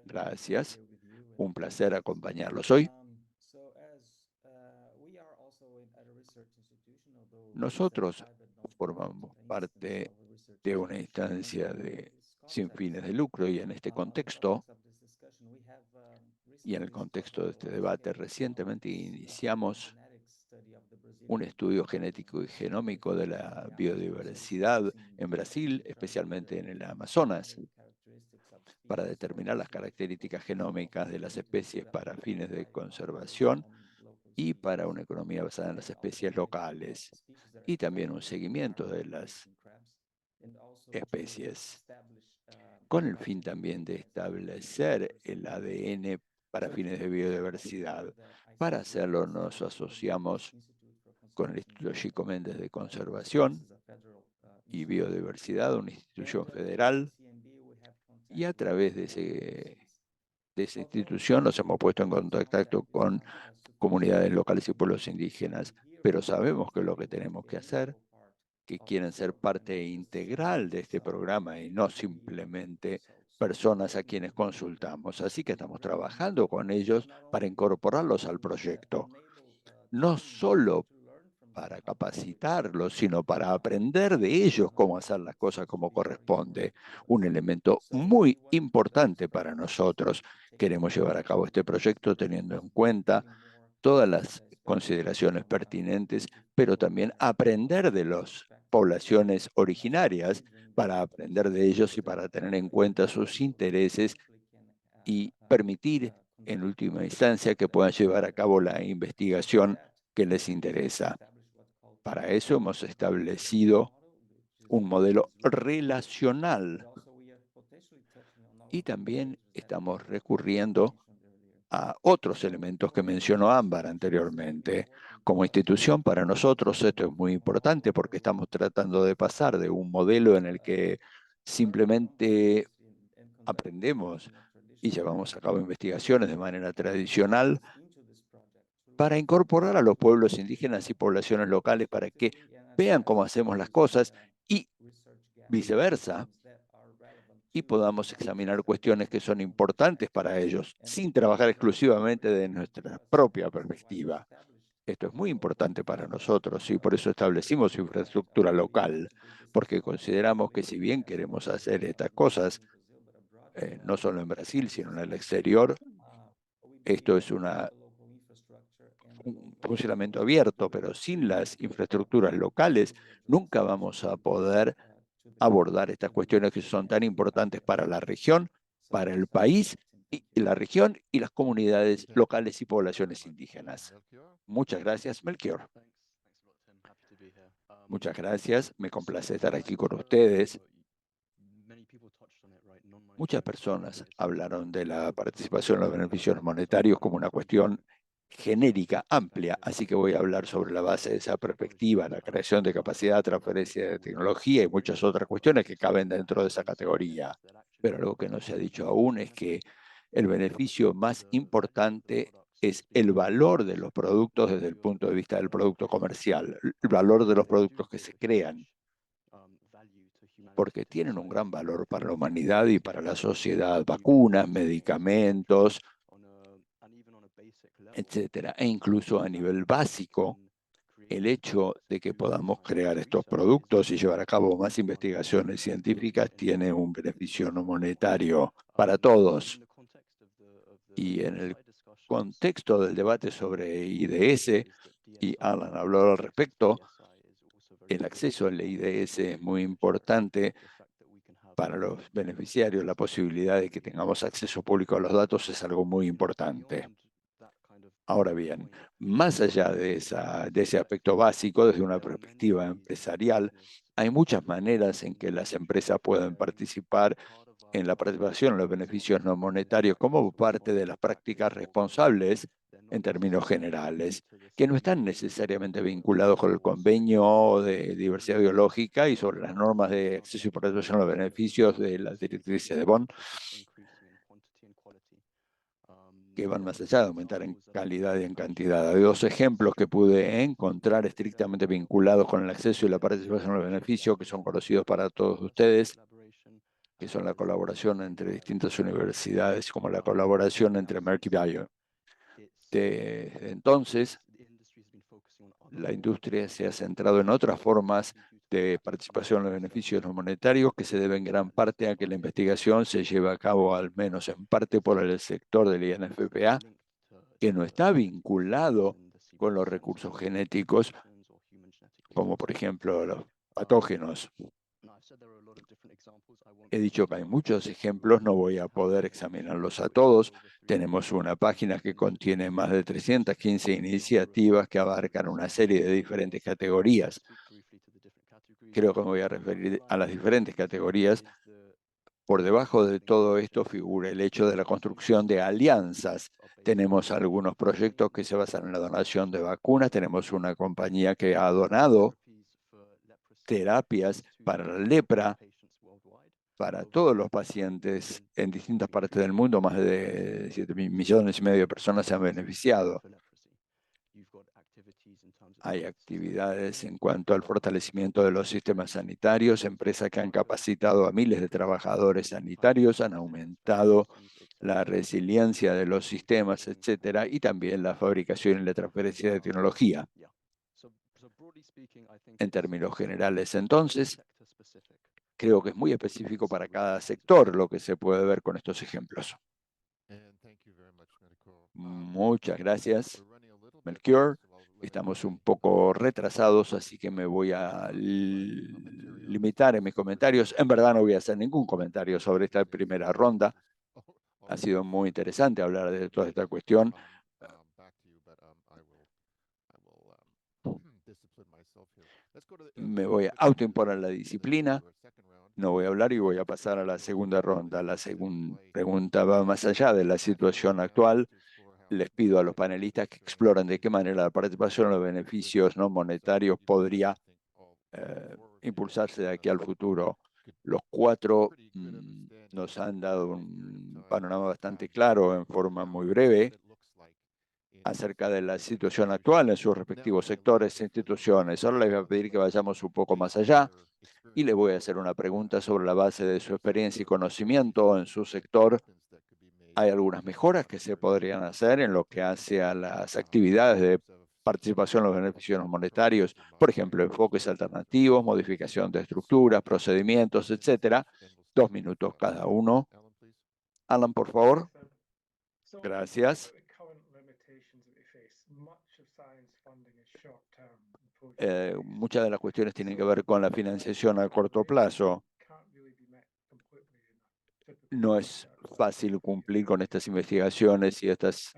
Gracias. Un placer acompañarlos hoy. Nosotros formamos parte de una instancia sin fines de lucro y en este contexto, y en el contexto de este debate, recientemente iniciamos un estudio genético y genómico de la biodiversidad en Brasil, especialmente en el Amazonas, para determinar las características genómicas de las especies para fines de conservación y para una economía basada en las especies locales, y también un seguimiento de las especies, con el fin también de establecer el ADN para fines de biodiversidad. Para hacerlo nos asociamos con el Instituto Chico Méndez de Conservación y Biodiversidad, una institución federal, y a través de esa institución nos hemos puesto en contacto con comunidades locales y pueblos indígenas, pero sabemos que lo que tenemos que hacer, que quieren ser parte integral de este programa y no simplemente personas a quienes consultamos. Así que estamos trabajando con ellos para incorporarlos al proyecto, no solo para capacitarlos, sino para aprender de ellos cómo hacer las cosas como corresponde. Un elemento muy importante para nosotros. Queremos llevar a cabo este proyecto teniendo en cuenta todas las consideraciones pertinentes, pero también aprender de las poblaciones originarias para aprender de ellos y para tener en cuenta sus intereses y permitir, en última instancia, que puedan llevar a cabo la investigación que les interesa. Para eso hemos establecido un modelo relacional y también estamos recurriendo a otros elementos que mencionó Ámbar anteriormente. Como institución, para nosotros esto es muy importante porque estamos tratando de pasar de un modelo en el que simplemente aprendemos y llevamos a cabo investigaciones de manera tradicional para incorporar a los pueblos indígenas y poblaciones locales para que vean cómo hacemos las cosas y viceversa, y podamos examinar cuestiones que son importantes para ellos, sin trabajar exclusivamente de nuestra propia perspectiva. Esto es muy importante para nosotros y por eso establecimos infraestructura local, porque consideramos que si bien queremos hacer estas cosas, no solo en Brasil, sino en el exterior, esto es un funcionamiento abierto, pero sin las infraestructuras locales nunca vamos a poder abordar estas cuestiones que son tan importantes para la región, para el país, y la región y las comunidades locales y poblaciones indígenas. Muchas gracias, Melchior. Muchas gracias, me complace estar aquí con ustedes. Muchas personas hablaron de la participación en los beneficios monetarios como una cuestión genérica, amplia, así que voy a hablar sobre la base de esa perspectiva, la creación de capacidad, transferencia de tecnología y muchas otras cuestiones que caben dentro de esa categoría. Pero algo que no se ha dicho aún es que el beneficio más importante es el valor de los productos desde el punto de vista del producto comercial, el valor de los productos que se crean, porque tienen un gran valor para la humanidad y para la sociedad, vacunas, medicamentos, etcétera, e incluso a nivel básico, el hecho de que podamos crear estos productos y llevar a cabo más investigaciones científicas tiene un beneficio no monetario para todos. Y en el contexto del debate sobre IDS, y Alan habló al respecto, el acceso al IDS es muy importante para los beneficiarios. La posibilidad de que tengamos acceso público a los datos es algo muy importante. Ahora bien, más allá de ese aspecto básico, desde una perspectiva empresarial, hay muchas maneras en que las empresas pueden participar en la participación en los beneficios no monetarios como parte de las prácticas responsables en términos generales, que no están necesariamente vinculados con el convenio de diversidad biológica y sobre las normas de acceso y participación a los beneficios de las directrices de Bonn, que van más allá de aumentar en calidad y en cantidad. Hay dos ejemplos que pude encontrar estrictamente vinculados con el acceso y la participación en los beneficios, que son conocidos para todos ustedes. que son la colaboración entre distintas universidades, como la colaboración entre Merck y Bayer. Desde entonces, la industria se ha centrado en otras formas de participación en los beneficios no monetarios que se deben en gran parte a que la investigación se lleva a cabo, al menos en parte, por el sector del INFPA, que no está vinculado con los recursos genéticos, como por ejemplo los patógenos. He dicho que hay muchos ejemplos, no voy a poder examinarlos a todos. Tenemos una página que contiene más de 315 iniciativas que abarcan una serie de diferentes categorías. Creo que me voy a referir a las diferentes categorías. Por debajo de todo esto figura el hecho de la construcción de alianzas. Tenemos algunos proyectos que se basan en la donación de vacunas. Tenemos una compañía que ha donado terapias para la lepra para todos los pacientes en distintas partes del mundo. Más de 7,5 millones de personas se han beneficiado. Hay actividades en cuanto al fortalecimiento de los sistemas sanitarios, empresas que han capacitado a miles de trabajadores sanitarios, han aumentado la resiliencia de los sistemas, etcétera, y también la fabricación y la transferencia de tecnología. En términos generales, entonces, creo que es muy específico para cada sector lo que se puede ver con estos ejemplos. Muchas gracias, Melchior. Estamos un poco retrasados, así que me voy a limitar en mis comentarios. En verdad no voy a hacer ningún comentario sobre esta primera ronda. Ha sido muy interesante hablar de toda esta cuestión. Me voy a autoimponer la disciplina. No voy a hablar y voy a pasar a la segunda ronda. La segunda pregunta va más allá de la situación actual. Les pido a los panelistas que exploren de qué manera la participación en los beneficios no monetarios podría impulsarse de aquí al futuro. Los cuatro nos han dado un panorama bastante claro en forma muy breve acerca de la situación actual en sus respectivos sectores e instituciones. Ahora les voy a pedir que vayamos un poco más allá y les voy a hacer una pregunta sobre la base de su experiencia y conocimiento en su sector. Hay algunas mejoras que se podrían hacer en lo que hace a las actividades de participación en los beneficios monetarios, por ejemplo, enfoques alternativos, modificación de estructuras, procedimientos, etcétera. 2 minutos cada uno. Alan, por favor. Gracias. Muchas de las cuestiones tienen que ver con la financiación a corto plazo. No es fácil cumplir con estas investigaciones y estas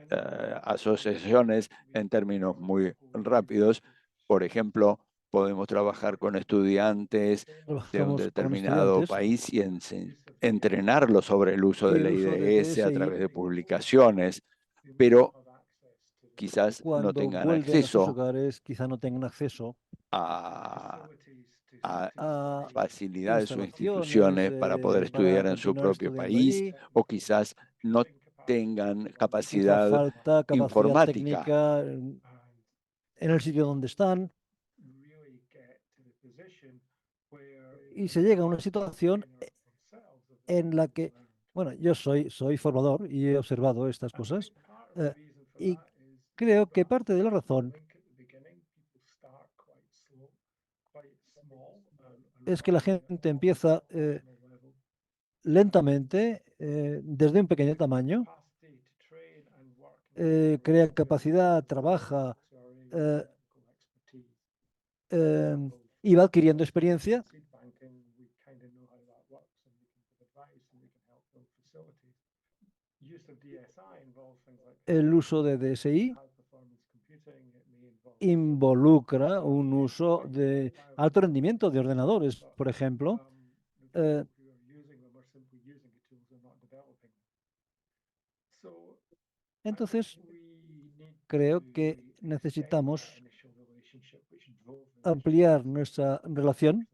asociaciones en términos muy rápidos. Por ejemplo, podemos trabajar con estudiantes de un Trabajamos con determinado estudiantes país y entrenarlos sobre el uso y de la el uso de IDS a DSI, través de publicaciones, pero quizás no cuando tengan vuelven a sus acceso hogares, quizá no tengan acceso a a facilidades o instalaciones instituciones para poder para estudiar en su continuar propio estudiando país, allí. o quizás no tengan Quizá capacidad falta capacidad informática. técnica en el sitio donde están y se llega a una situación en la que, bueno, yo soy formador y he observado estas cosas y creo que parte de la razón es que la gente empieza lentamente, desde un pequeño tamaño, crea capacidad, trabaja eh, y va adquiriendo experiencia. El uso de DSI involucra un uso de alto rendimiento de ordenadores, por ejemplo. Entonces, creo que necesitamos ampliar nuestra relación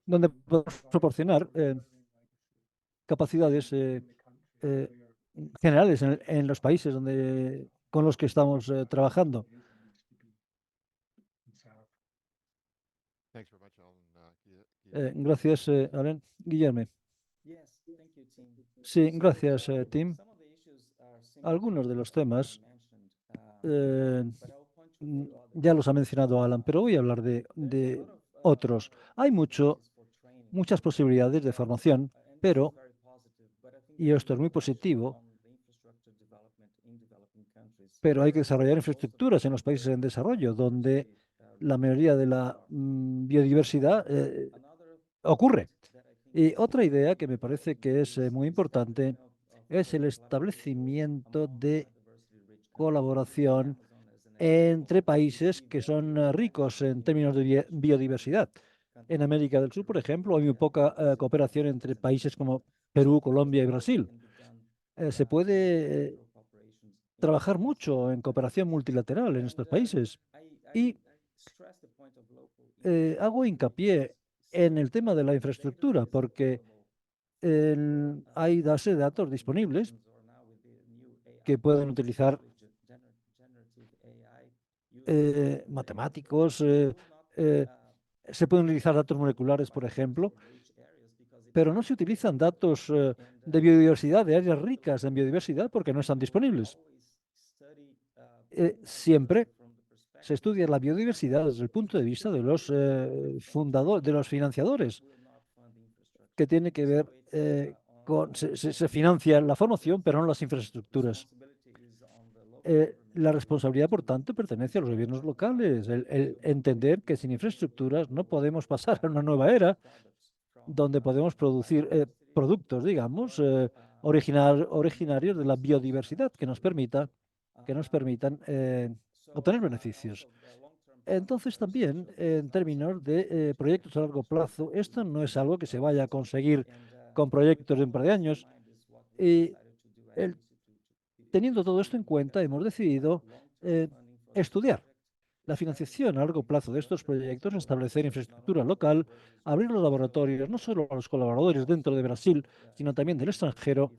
donde podemos proporcionar capacidades eh, generales en los países con los que estamos trabajando. Gracias, Alain. Guillermo. Sí, gracias, Tim. Algunos de los temas eh, ya los ha mencionado Alan, pero voy a hablar de otros. Hay muchas posibilidades de formación, pero, y esto es muy positivo, pero hay que desarrollar infraestructuras en los países en desarrollo, donde la mayoría de la biodiversidad ocurre. Y otra idea que me parece que es muy importante es el establecimiento de colaboración entre países que son ricos en términos de biodiversidad. En América del Sur, por ejemplo, hay muy poca cooperación entre países como Perú, Colombia y Brasil. Se puede trabajar mucho en cooperación multilateral en estos países. Y hago hincapié en el tema de la infraestructura, porque hay bases de datos disponibles que pueden utilizar matemáticos, se pueden utilizar datos moleculares, por ejemplo, pero no se utilizan datos de biodiversidad, de áreas ricas en biodiversidad, porque no están disponibles. Siempre se estudia la biodiversidad desde el punto de vista de los fundadores, de los financiadores, que tiene que ver con, se financia la formación, pero no las infraestructuras. La responsabilidad, por tanto, pertenece a los gobiernos locales, el entender que sin infraestructuras no podemos pasar a una nueva era donde podemos producir productos, digamos, originarios de la biodiversidad que nos permitan obtener beneficios. Entonces, también, en términos de proyectos a largo plazo, esto no es algo que se vaya a conseguir con proyectos de un par de años. Y teniendo todo esto en cuenta, hemos decidido estudiar la financiación a largo plazo de estos proyectos, establecer infraestructura local, abrir los laboratorios, no solo a los colaboradores dentro de Brasil, sino también del extranjero.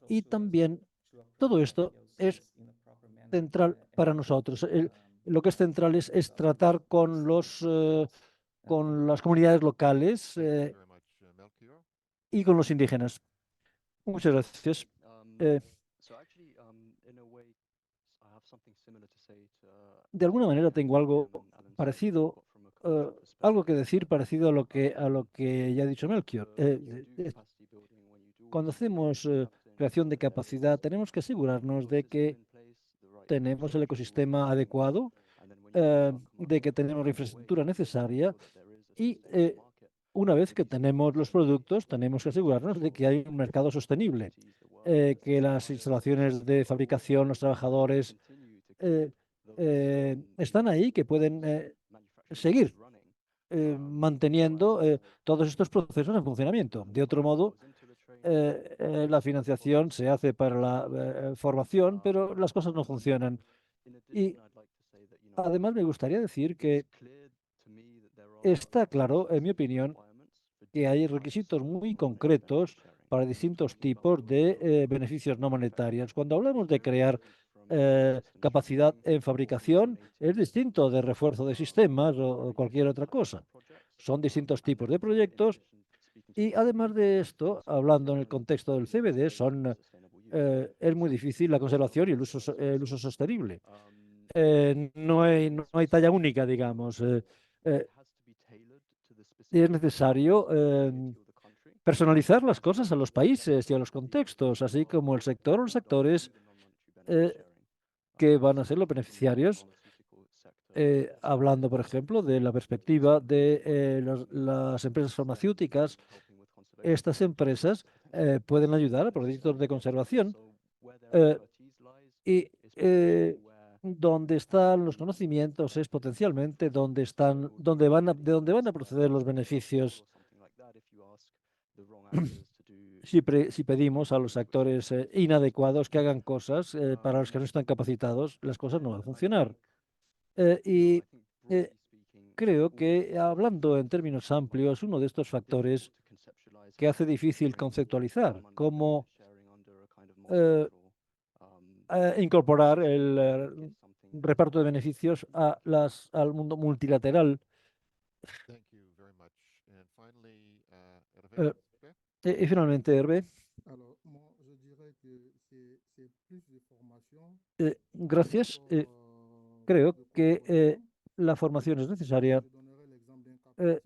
Y también todo esto es central para nosotros. Lo que es central es tratar con las comunidades locales y con los indígenas. Muchas gracias. De alguna manera tengo algo parecido, algo que decir parecido a lo que ya ha dicho Melchior. Cuando hacemos creación de capacidad, tenemos que asegurarnos de que tenemos el ecosistema adecuado, de que tenemos la infraestructura necesaria y una vez que tenemos los productos, tenemos que asegurarnos de que hay un mercado sostenible, que las instalaciones de fabricación, los trabajadores están ahí, que pueden seguir manteniendo todos estos procesos en funcionamiento. De otro modo, la financiación se hace para la formación, pero las cosas no funcionan. Y además me gustaría decir que está claro, en mi opinión, que hay requisitos muy concretos para distintos tipos de beneficios no monetarios. Cuando hablamos de crear capacidad en fabricación, es distinto de refuerzo de sistemas o cualquier otra cosa. Son distintos tipos de proyectos y además de esto, hablando en el contexto del CBD, es muy difícil la conservación y el uso sostenible. No hay talla única, digamos. Y es necesario personalizar las cosas a los países y a los contextos, así como el sector o los sectores que van a ser los beneficiarios. Hablando, por ejemplo, de la perspectiva de las empresas farmacéuticas, estas empresas pueden ayudar a proyectos de conservación y donde están los conocimientos es potencialmente de donde van a proceder los beneficios. Si pedimos a los actores inadecuados que hagan cosas para los que no están capacitados, las cosas no van a funcionar. Y creo que, hablando en términos amplios, uno de estos factores que hace difícil conceptualizar cómo incorporar el reparto de beneficios al mundo multilateral. Eh, y finalmente, Hervé, gracias. Creo que la formación es necesaria eh,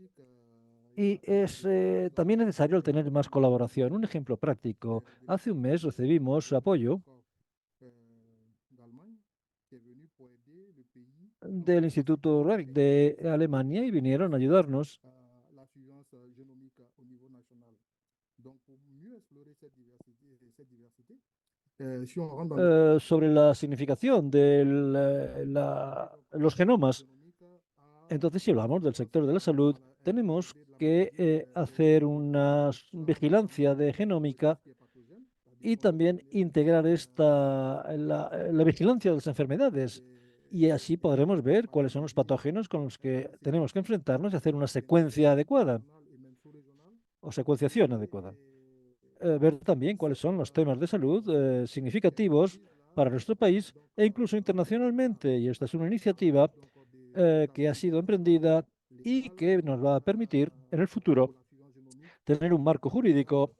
y es también necesario el tener más colaboración. Un ejemplo práctico. Hace un mes recibimos apoyo del Instituto Reich de Alemania y vinieron a ayudarnos sobre la significación de los genomas. Entonces, si hablamos del sector de la salud, tenemos que hacer una vigilancia de genómica y también integrar la vigilancia de las enfermedades. Y así podremos ver cuáles son los patógenos con los que tenemos que enfrentarnos y hacer una secuencia adecuada o secuenciación adecuada. Ver también cuáles son los temas de salud significativos para nuestro país e incluso internacionalmente. Y esta es una iniciativa que ha sido emprendida y que nos va a permitir en el futuro tener un marco jurídico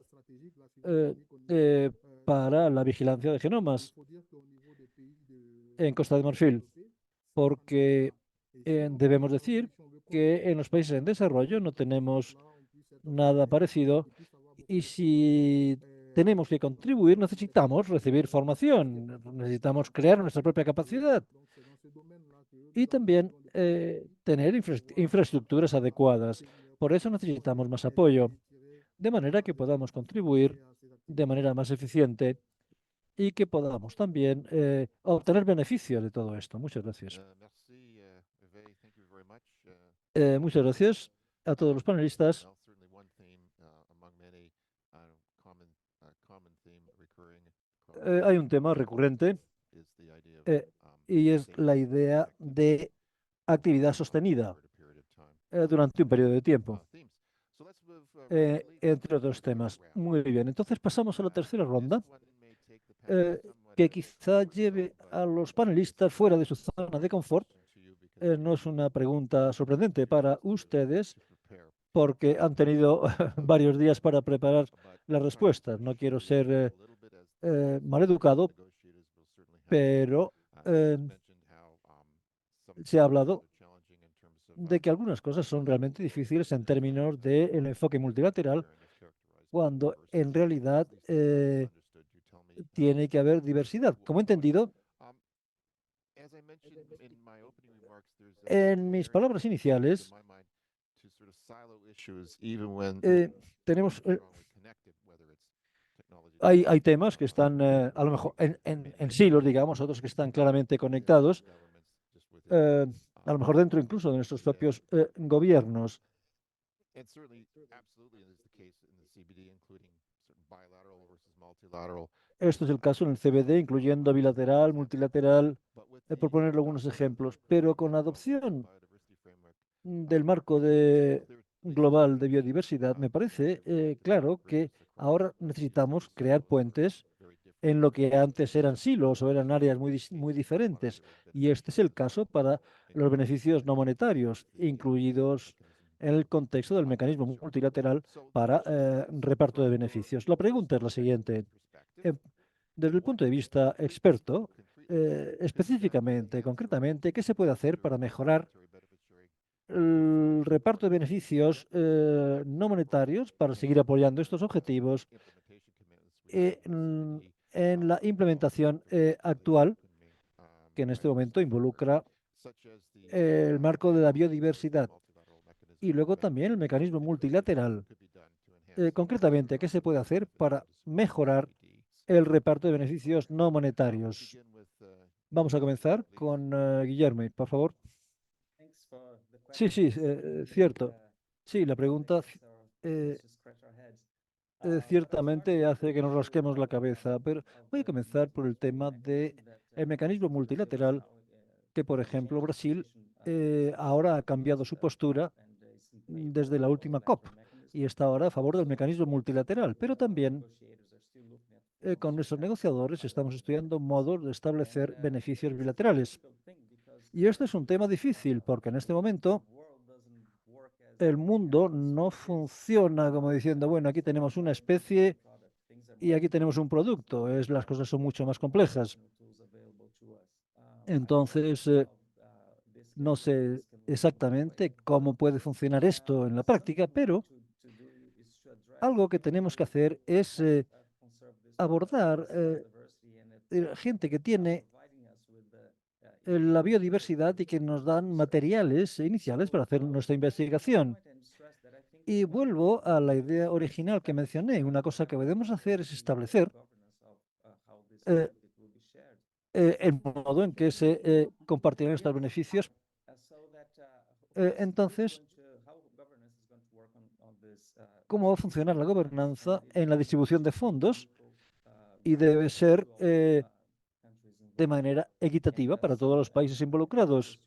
eh, eh, para la vigilancia de genomas en Costa de Marfil, porque debemos decir que en los países en desarrollo no tenemos nada parecido y si tenemos que contribuir necesitamos recibir formación, necesitamos crear nuestra propia capacidad y también tener infraestructuras adecuadas. Por eso necesitamos más apoyo, de manera que podamos contribuir de manera más eficiente y que podamos también obtener beneficios de todo esto. Muchas gracias. Muchas gracias a todos los panelistas. Hay un tema recurrente eh, y es la idea de actividad sostenida durante un periodo de tiempo, entre otros temas. Muy bien, entonces pasamos a la tercera ronda, que quizá lleve a los panelistas fuera de su zona de confort. No es una pregunta sorprendente para ustedes porque han tenido varios días para preparar las respuestas. No quiero ser maleducado, pero se ha hablado de que algunas cosas son realmente difíciles en términos del enfoque multilateral, cuando en realidad tiene que haber diversidad. Como he entendido, en mis palabras iniciales, tenemos, hay temas que están a lo mejor en silos, digamos, otros que están claramente conectados, a lo mejor dentro incluso de nuestros propios gobiernos. Esto es el caso en el CBD, incluyendo bilateral, multilateral, por poner algunos ejemplos. Pero con la adopción del marco global de biodiversidad, me parece claro que ahora necesitamos crear puentes en lo que antes eran silos o eran áreas muy diferentes. Y este es el caso para los beneficios no monetarios, incluidos en el contexto del mecanismo multilateral para reparto de beneficios. La pregunta es la siguiente. Eh, Desde el punto de vista experto, específicamente, concretamente, ¿qué se puede hacer para mejorar el reparto de beneficios no monetarios para seguir apoyando estos objetivos en la implementación actual, que en este momento involucra el marco de la biodiversidad y luego también el mecanismo multilateral? Concretamente, ¿qué se puede hacer para mejorar el reparto de beneficios no monetarios? Vamos a comenzar con Guillermo, por favor. Sí, sí, cierto. Sí, la pregunta eh, ciertamente hace que nos rasquemos la cabeza, pero voy a comenzar por el tema del mecanismo multilateral, que por ejemplo Brasil ahora ha cambiado su postura desde la última COP y está ahora a favor del mecanismo multilateral, pero también con nuestros negociadores estamos estudiando modos de establecer beneficios bilaterales. Y esto es un tema difícil porque en este momento el mundo no funciona como diciendo, bueno, aquí tenemos una especie y aquí tenemos un producto. Las cosas son mucho más complejas. Entonces, no sé exactamente cómo puede funcionar esto en la práctica, pero algo que tenemos que hacer es abordar gente que tiene la biodiversidad y que nos dan materiales iniciales para hacer nuestra investigación. Y vuelvo a la idea original que mencioné. Una cosa que podemos hacer es establecer eh, el modo en que se compartirán estos beneficios. Entonces, ¿cómo va a funcionar la gobernanza en la distribución de fondos? Y debe ser de manera equitativa para todos los países involucrados.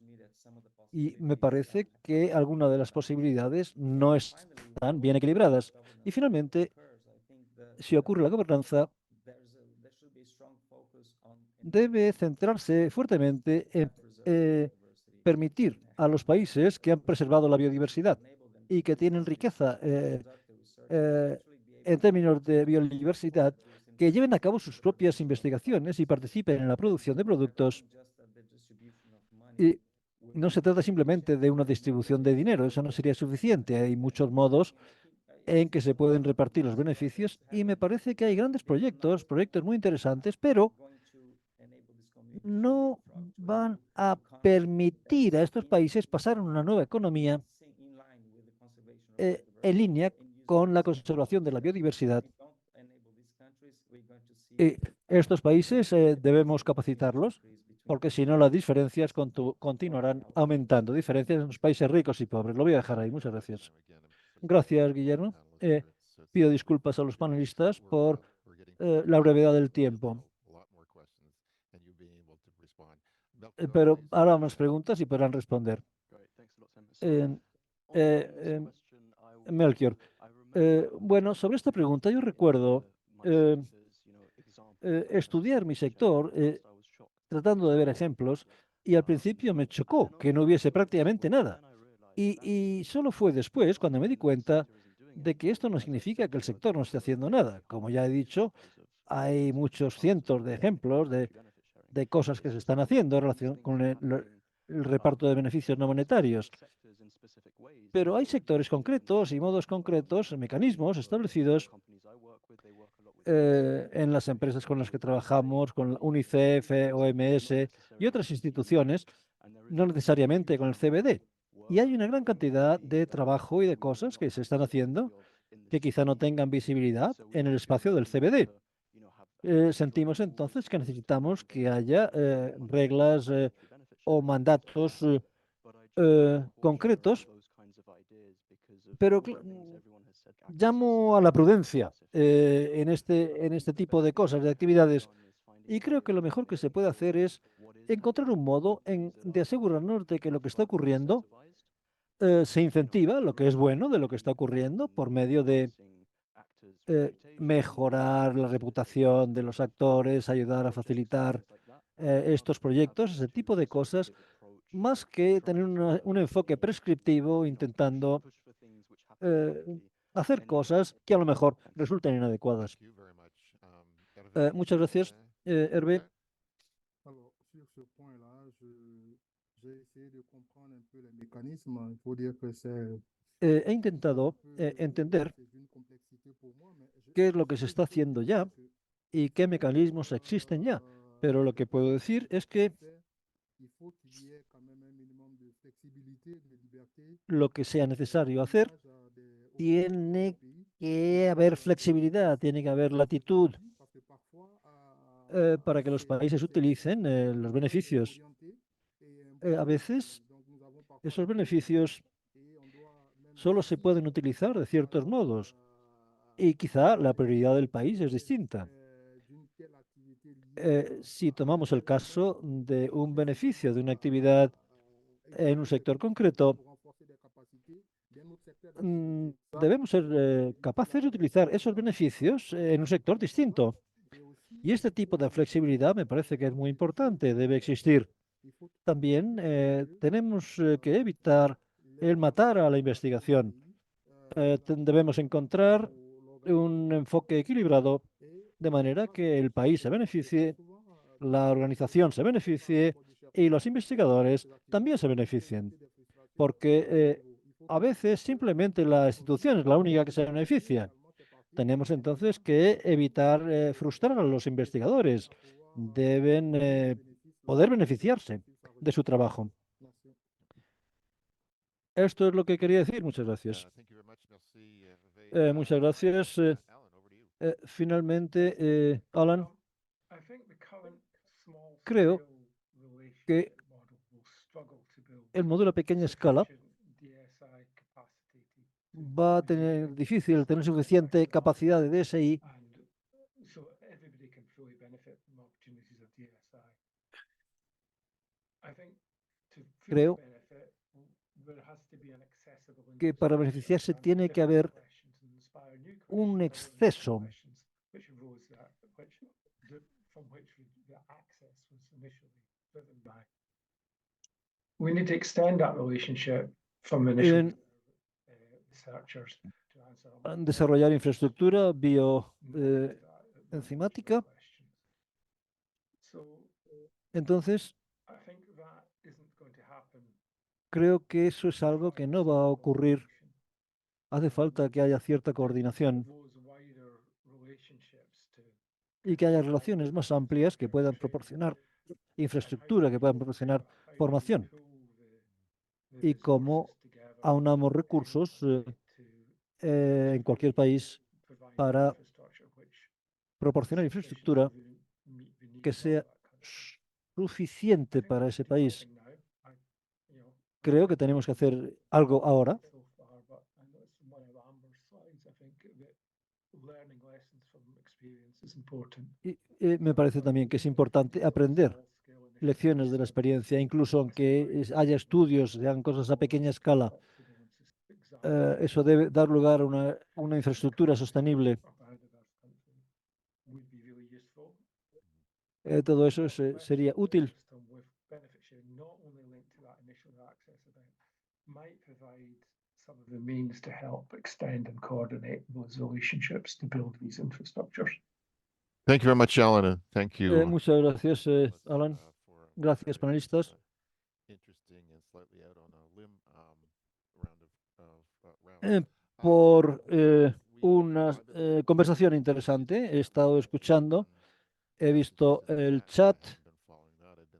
Y me parece que algunas de las posibilidades no están bien equilibradas. Y finalmente, si ocurre la gobernanza, debe centrarse fuertemente en permitir a los países que han preservado la biodiversidad y que tienen riqueza en términos de biodiversidad, que lleven a cabo sus propias investigaciones y participen en la producción de productos. Y no se trata simplemente de una distribución de dinero, eso no sería suficiente. Hay muchos modos en que se pueden repartir los beneficios y me parece que hay grandes proyectos, proyectos muy interesantes, pero no van a permitir a estos países pasar a una nueva economía en línea con la conservación de la biodiversidad. Y estos países debemos capacitarlos, porque si no las diferencias continuarán aumentando. Diferencias en los países ricos y pobres. Lo voy a dejar ahí. Muchas gracias. Gracias, Guillermo. Pido disculpas a los panelistas por la brevedad del tiempo. Pero ahora más preguntas y podrán responder. Melchior. Bueno, sobre esta pregunta yo recuerdo estudiar mi sector tratando de ver ejemplos y al principio me chocó que no hubiese prácticamente nada. Y solo fue después cuando me di cuenta de que esto no significa que el sector no esté haciendo nada. Como ya he dicho, hay muchos cientos de ejemplos de cosas que se están haciendo en relación con el reparto de beneficios no monetarios. Pero hay sectores concretos y modos concretos, mecanismos establecidos en las empresas con las que trabajamos, con UNICEF, OMS y otras instituciones, no necesariamente con el CBD. Y hay una gran cantidad de trabajo y de cosas que se están haciendo que quizá no tengan visibilidad en el espacio del CBD. Sentimos entonces que necesitamos que haya reglas o mandatos concretos, pero llamo a la prudencia en este tipo de cosas, de actividades. Y creo que lo mejor que se puede hacer es encontrar un modo de asegurarnos de que lo que está ocurriendo se incentiva, lo que es bueno de lo que está ocurriendo, por medio de mejorar la reputación de los actores, ayudar a facilitar estos proyectos, ese tipo de cosas, más que tener un enfoque prescriptivo intentando hacer cosas que a lo mejor resulten inadecuadas. Muchas gracias, Hervé. Alors, sur ce point-là, j'ai essayé de comprendre un peu les mécanismes. Il faut dire que c'est He intentado entender d'une complexité pour moi, mais qué es lo que se está haciendo ya que y qué mecanismos existen ya. Pero lo que puedo decir es que il faut qu'il y ait quand même un minimum de flexibilité, de liberté, lo que sea necesario hacer, à des, tiene que haber flexibilidad, tiene que haber latitud parce que parfois, para que los países utilicen los beneficios. A veces donc nous avons parfois esos beneficios et on doit même solo se pueden utilizar de ciertos modos y quizá la prioridad del país es distinta. d'une telle activité liée Si tomamos el caso de un beneficio de una actividad en un sector concreto, pour renforcer des capacités d'un autre secteur debemos ser capaces de utilizar esos beneficios en un sector distinto. et aussi Y este tipo de flexibilidad me parece que es muy importante, debe existir. il faut También tenemos que evitar el matar a la investigación. Debemos encontrar un enfoque equilibrado de manera que el país se beneficie, la organización se beneficie y los investigadores también se beneficien. Porque a veces simplemente la institución es la única que se beneficia. Tenemos entonces que evitar frustrar a los investigadores. Deben poder beneficiarse de su trabajo. Esto es lo que quería decir. Muchas gracias. Muchas gracias. Finalmente, Alan, creo que el modelo a pequeña escala va a tener difícil tener suficiente capacidad de DSI creo que para beneficiarse tiene que haber un exceso. En desarrollar infraestructura bioenzimática. Entonces, creo que eso es algo que no va a ocurrir. Hace falta que haya cierta coordinación y que haya relaciones más amplias que puedan proporcionar infraestructura, que puedan proporcionar formación. Y cómo aunamos recursos en cualquier país para proporcionar infraestructura que sea suficiente para ese país. Creo que tenemos que hacer algo ahora. Y me parece también que es importante aprender lecciones de la experiencia, incluso aunque haya estudios, sean cosas a pequeña escala. Eso debe dar lugar a una infraestructura sostenible. Todo eso sería útil. Thank you very much, Alan, and thank you. Muchas gracias, Alan. Gracias, panelistas. Por una conversación interesante. He estado escuchando, he visto el chat,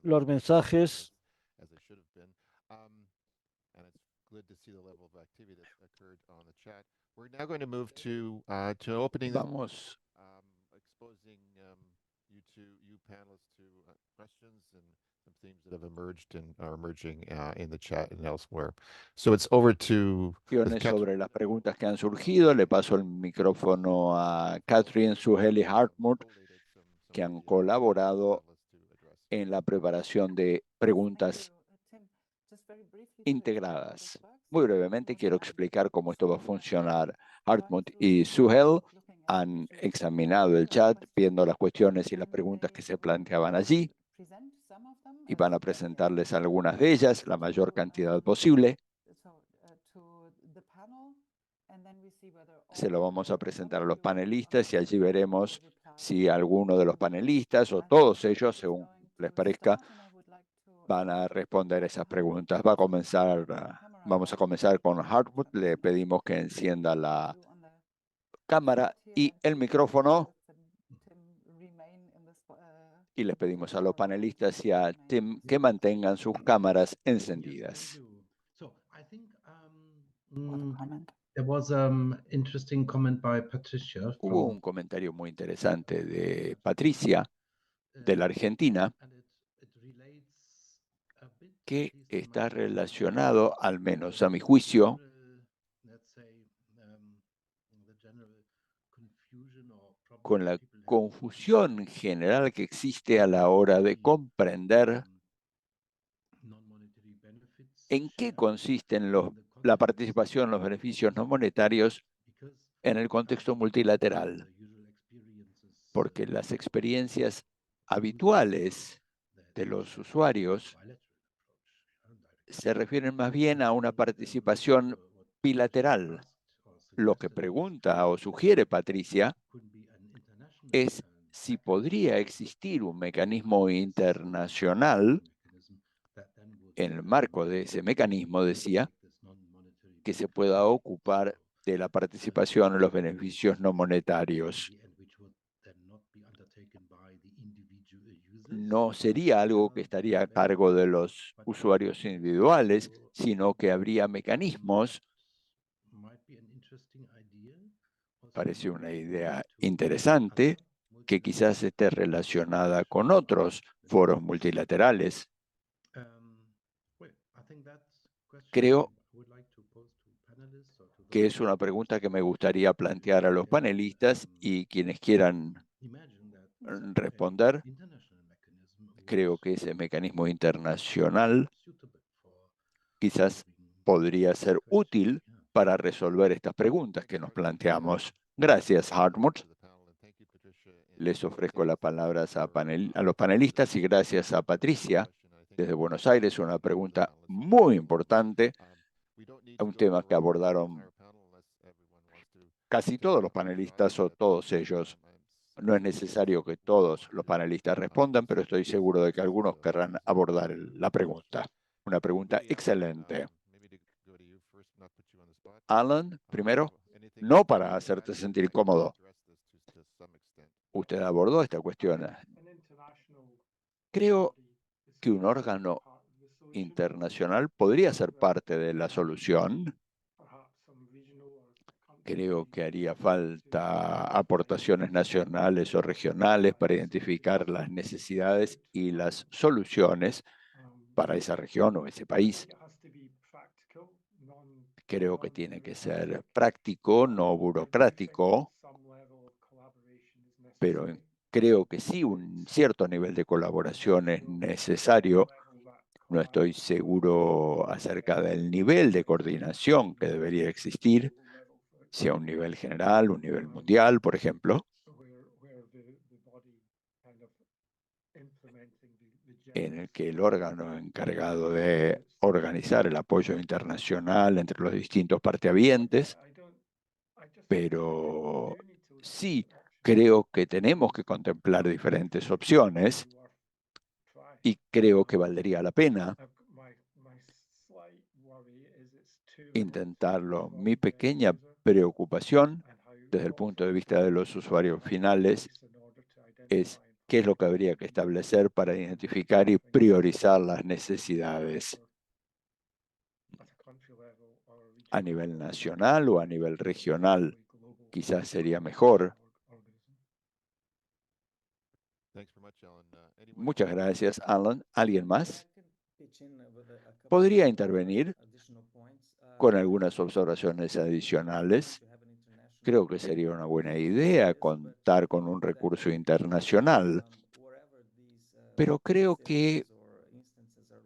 los mensajes. Vamos sobre las preguntas que han surgido. Le paso el micrófono a Catherine Suheli Hartmut, que han colaborado en la preparación de preguntas integradas. Muy brevemente quiero explicar cómo esto va a funcionar. Hartmut y Suhel han examinado el chat, viendo las cuestiones y las preguntas que se planteaban allí, y van a presentarles algunas de ellas, la mayor cantidad posible. Se lo vamos a presentar a los panelistas y allí veremos si alguno de los panelistas o todos ellos, según les parezca, van a responder esas preguntas. Vamos a comenzar con Hartmut. Le pedimos que encienda la cámara y el micrófono. Y les pedimos a los panelistas y a Tim que mantengan sus cámaras encendidas. Hubo un comentario muy interesante de Patricia, de la Argentina, que está relacionado, al menos a mi juicio, con la confusión general que existe a la hora de comprender en qué consisten la participación, los beneficios no monetarios en el contexto multilateral. Porque las experiencias habituales de los usuarios se refieren más bien a una participación bilateral. Lo que pregunta o sugiere Patricia es si podría existir un mecanismo internacional en el marco de ese mecanismo, decía, que se pueda ocupar de la participación en los beneficios no monetarios. No sería algo que estaría a cargo de los usuarios individuales, sino que habría mecanismos. Parece una idea interesante que quizás esté relacionada con otros foros multilaterales. Creo que es una pregunta que me gustaría plantear a los panelistas y quienes quieran responder. Creo que ese mecanismo internacional quizás podría ser útil para resolver estas preguntas que nos planteamos. Gracias, Hartmut. Les ofrezco las palabras a los panelistas y gracias a Patricia desde Buenos Aires. Una pregunta muy importante, un tema que abordaron casi todos los panelistas o todos ellos. No es necesario que todos los panelistas respondan, pero estoy seguro de que algunos querrán abordar la pregunta. Una pregunta excelente. Alan, primero, no para hacerte sentir cómodo. Usted abordó esta cuestión. Creo que un órgano internacional podría ser parte de la solución. Creo que haría falta aportaciones nacionales o regionales para identificar las necesidades y las soluciones para esa región o ese país. Creo que tiene que ser práctico, no burocrático, pero creo que sí, un cierto nivel de colaboración es necesario. No estoy seguro acerca del nivel de coordinación que debería existir, si a un nivel general, un nivel mundial, por ejemplo, en el que el órgano encargado de organizar el apoyo internacional entre los distintos partehabientes, pero sí creo que tenemos que contemplar diferentes opciones y creo que valdría la pena intentarlo. Mi pequeña preocupación desde el punto de vista de los usuarios finales es qué es lo que habría que establecer para identificar y priorizar las necesidades a nivel nacional o a nivel regional. Quizás sería mejor. Muchas gracias, Alan. ¿Alguien más? ¿Podría intervenir con algunas observaciones adicionales? Creo que sería una buena idea contar con un recurso internacional, pero creo que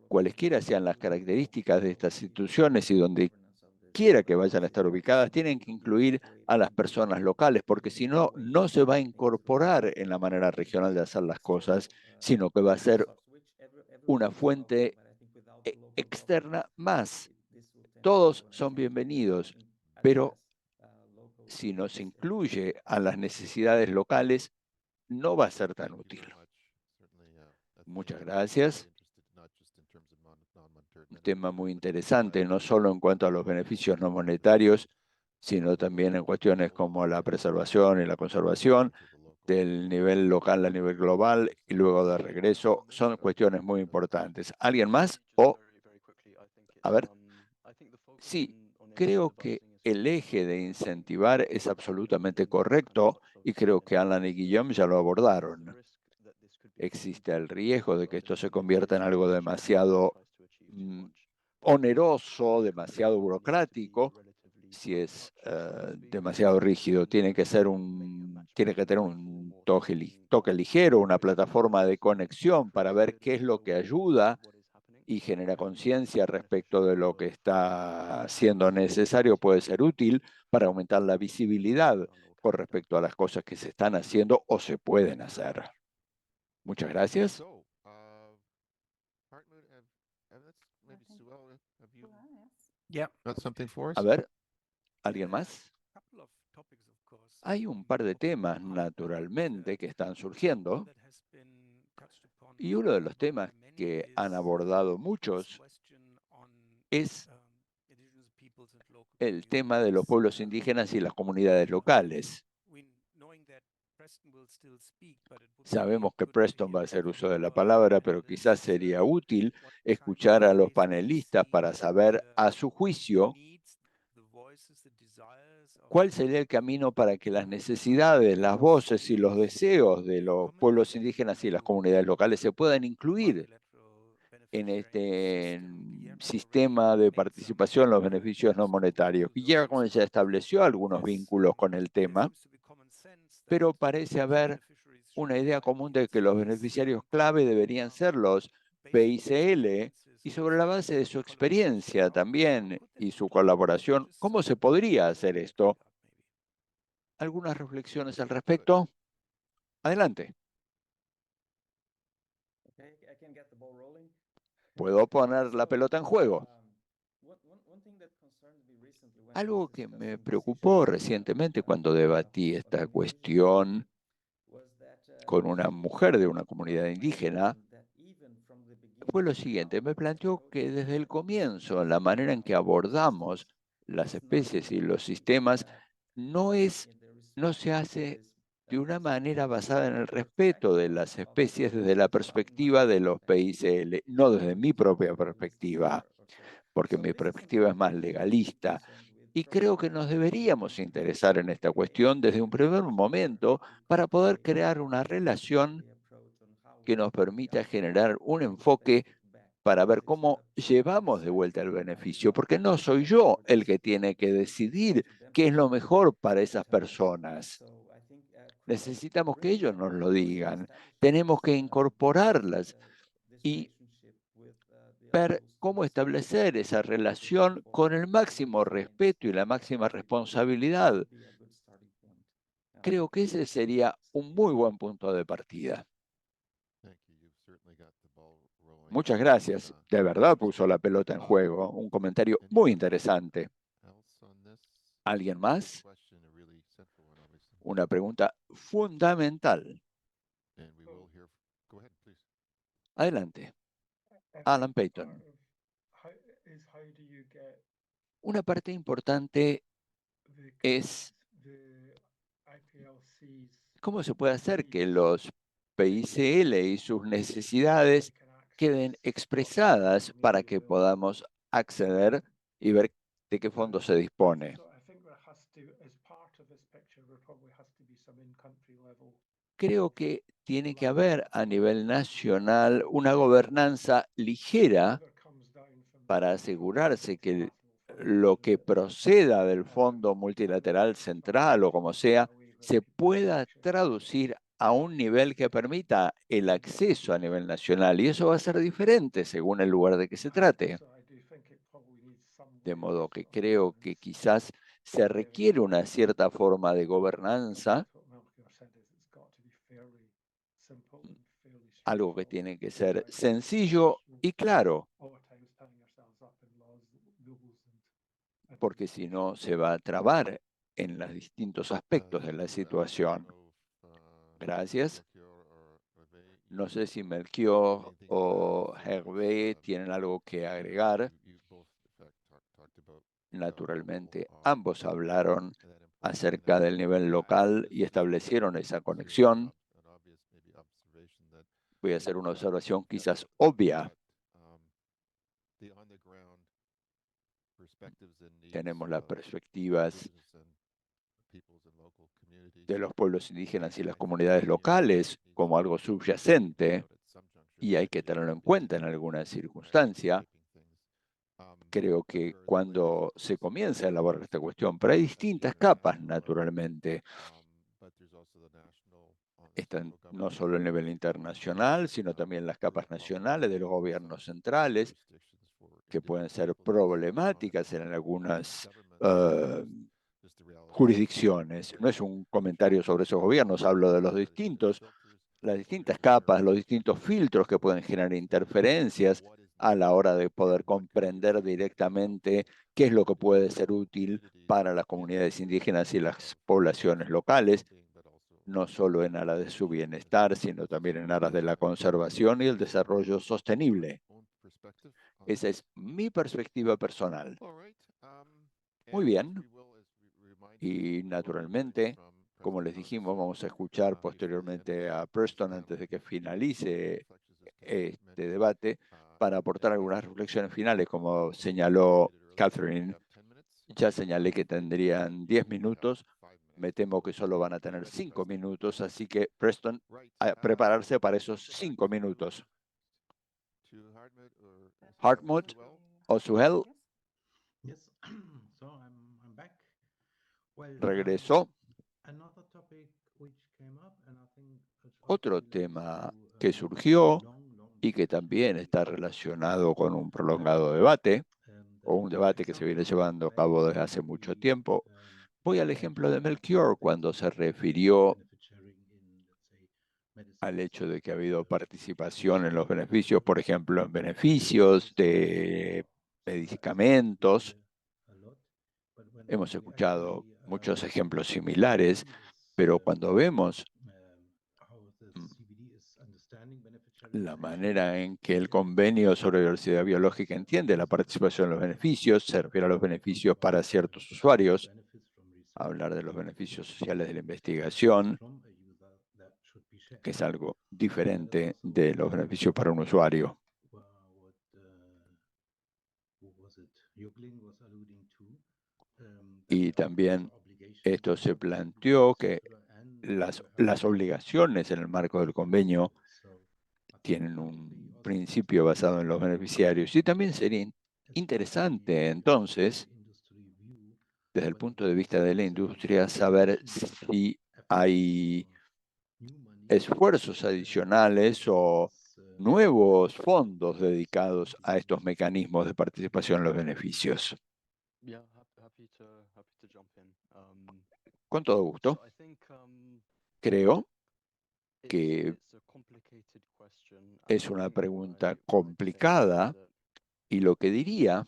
cualesquiera sean las características de estas instituciones y donde quiera que vayan a estar ubicadas, tienen que incluir a las personas locales, porque si no, no se va a incorporar en la manera regional de hacer las cosas, sino que va a ser una fuente externa más. Todos son bienvenidos, pero si no se incluye a las necesidades locales, no va a ser tan útil. Muchas gracias. Un tema muy interesante, no solo en cuanto a los beneficios no monetarios, sino también en cuestiones como la preservación y la conservación del nivel local a nivel global y luego de regreso. Son cuestiones muy importantes. ¿Alguien más? A ver. Sí, creo que el eje de incentivar es absolutamente correcto y creo que Alan y Guillaume ya lo abordaron. Existe el riesgo de que esto se convierta en algo demasiado oneroso, demasiado burocrático, si es demasiado rígido. Tiene que tener un toque ligero, una plataforma de conexión para ver qué es lo que ayuda y genera conciencia respecto de lo que está siendo necesario, puede ser útil para aumentar la visibilidad con respecto a las cosas que se están haciendo o se pueden hacer. Muchas gracias. Got something for us? A ver, ¿alguien más? Hay un par de temas, naturalmente, que están surgiendo. Y uno de los temas que han abordado muchos es el tema de los pueblos indígenas y las comunidades locales. Sabemos que Preston va a hacer uso de la palabra, pero quizás sería útil escuchar a los panelistas para saber, a su juicio, cuál sería el camino para que las necesidades, las voces y los deseos de los pueblos indígenas y las comunidades locales se puedan incluir en este sistema de participación en los beneficios no monetarios. Guillermo ya estableció algunos vínculos con el tema, pero parece haber una idea común de que los beneficiarios clave deberían ser los PICL, y sobre la base de su experiencia también y su colaboración, ¿cómo se podría hacer esto? ¿Algunas reflexiones al respecto? Adelante. ¿Puedo poner la pelota en juego? Algo que me preocupó recientemente cuando debatí esta cuestión con una mujer de una comunidad indígena fue lo siguiente. Me planteó que desde el comienzo la manera en que abordamos las especies y los sistemas no se hace de una manera basada en el respeto de las especies desde la perspectiva de los PICL, no desde mi propia perspectiva, porque mi perspectiva es más legalista. Y creo que nos deberíamos interesar en esta cuestión desde un primer momento para poder crear una relación que nos permita generar un enfoque para ver cómo llevamos de vuelta el beneficio, porque no soy yo el que tiene que decidir qué es lo mejor para esas personas. Necesitamos que ellos nos lo digan. Tenemos que incorporarlas y ver cómo establecer esa relación con el máximo respeto y la máxima responsabilidad. Creo que ese sería un muy buen punto de partida. Muchas gracias. De verdad puso la pelota en juego. Un comentario muy interesante. ¿Alguien más? Una pregunta fundamental. Adelante. Alan Payton. Una parte importante es cómo se puede hacer que los PICL y sus necesidades queden expresadas para que podamos acceder y ver de qué fondo se dispone. Creo que tiene que haber a nivel nacional una gobernanza ligera para asegurarse que lo que proceda del Fondo Multilateral Central o como sea, se pueda traducir a un nivel que permita el acceso a nivel nacional. Y eso va a ser diferente según el lugar de que se trate. De modo que creo que quizás se requiere una cierta forma de gobernanza, algo que tiene que ser sencillo y claro, porque si no se va a trabar en los distintos aspectos de la situación. Gracias. No sé si Melchior o Hervé tienen algo que agregar. Naturalmente, ambos hablaron acerca del nivel local y establecieron esa conexión. Voy a hacer una observación quizás obvia. Tenemos las perspectivas de los pueblos indígenas y las comunidades locales como algo subyacente, y hay que tenerlo en cuenta en alguna circunstancia. Creo que cuando se comienza a elaborar esta cuestión, pero hay distintas capas, naturalmente. Están no solo el nivel internacional, sino también las capas nacionales de los gobiernos centrales, que pueden ser problemáticas en algunas jurisdicciones. No es un comentario sobre esos gobiernos, hablo de las distintas capas, los distintos filtros que pueden generar interferencias a la hora de poder comprender directamente qué es lo que puede ser útil para las comunidades indígenas y las poblaciones locales, no solo en aras de su bienestar, sino también en aras de la conservación y el desarrollo sostenible. Esa es mi perspectiva personal. Muy bien. Y naturalmente, como les dijimos, vamos a escuchar posteriormente a Preston antes de que finalice este debate para aportar algunas reflexiones finales. Como señaló Catherine, ya señalé que tendrían 10 minutos. Me temo que solo van a tener 5 minutos, así que Preston, a prepararse para esos 5 minutos. Hartmut o Suhel regresó. Otro tema que surgió y que también está relacionado con un prolongado debate, o un debate que se viene llevando a cabo desde hace mucho tiempo. Voy al ejemplo de Melchior cuando se refirió al hecho de que ha habido participación en los beneficios, por ejemplo, en beneficios de medicamentos. Hemos escuchado muchos ejemplos similares, pero cuando vemos la manera en que el convenio sobre diversidad biológica entiende la participación en los beneficios, se refiere a los beneficios para ciertos usuarios, hablar de los beneficios sociales de la investigación, que es algo diferente de los beneficios para un usuario. Y también esto se planteó que las obligaciones en el marco del convenio tienen un principio basado en los beneficiarios. Y también sería interesante, entonces, desde el punto de vista de la industria, saber si hay esfuerzos adicionales o nuevos fondos dedicados a estos mecanismos de participación en los beneficios. Con todo gusto. Creo que es una pregunta complicada y lo que diría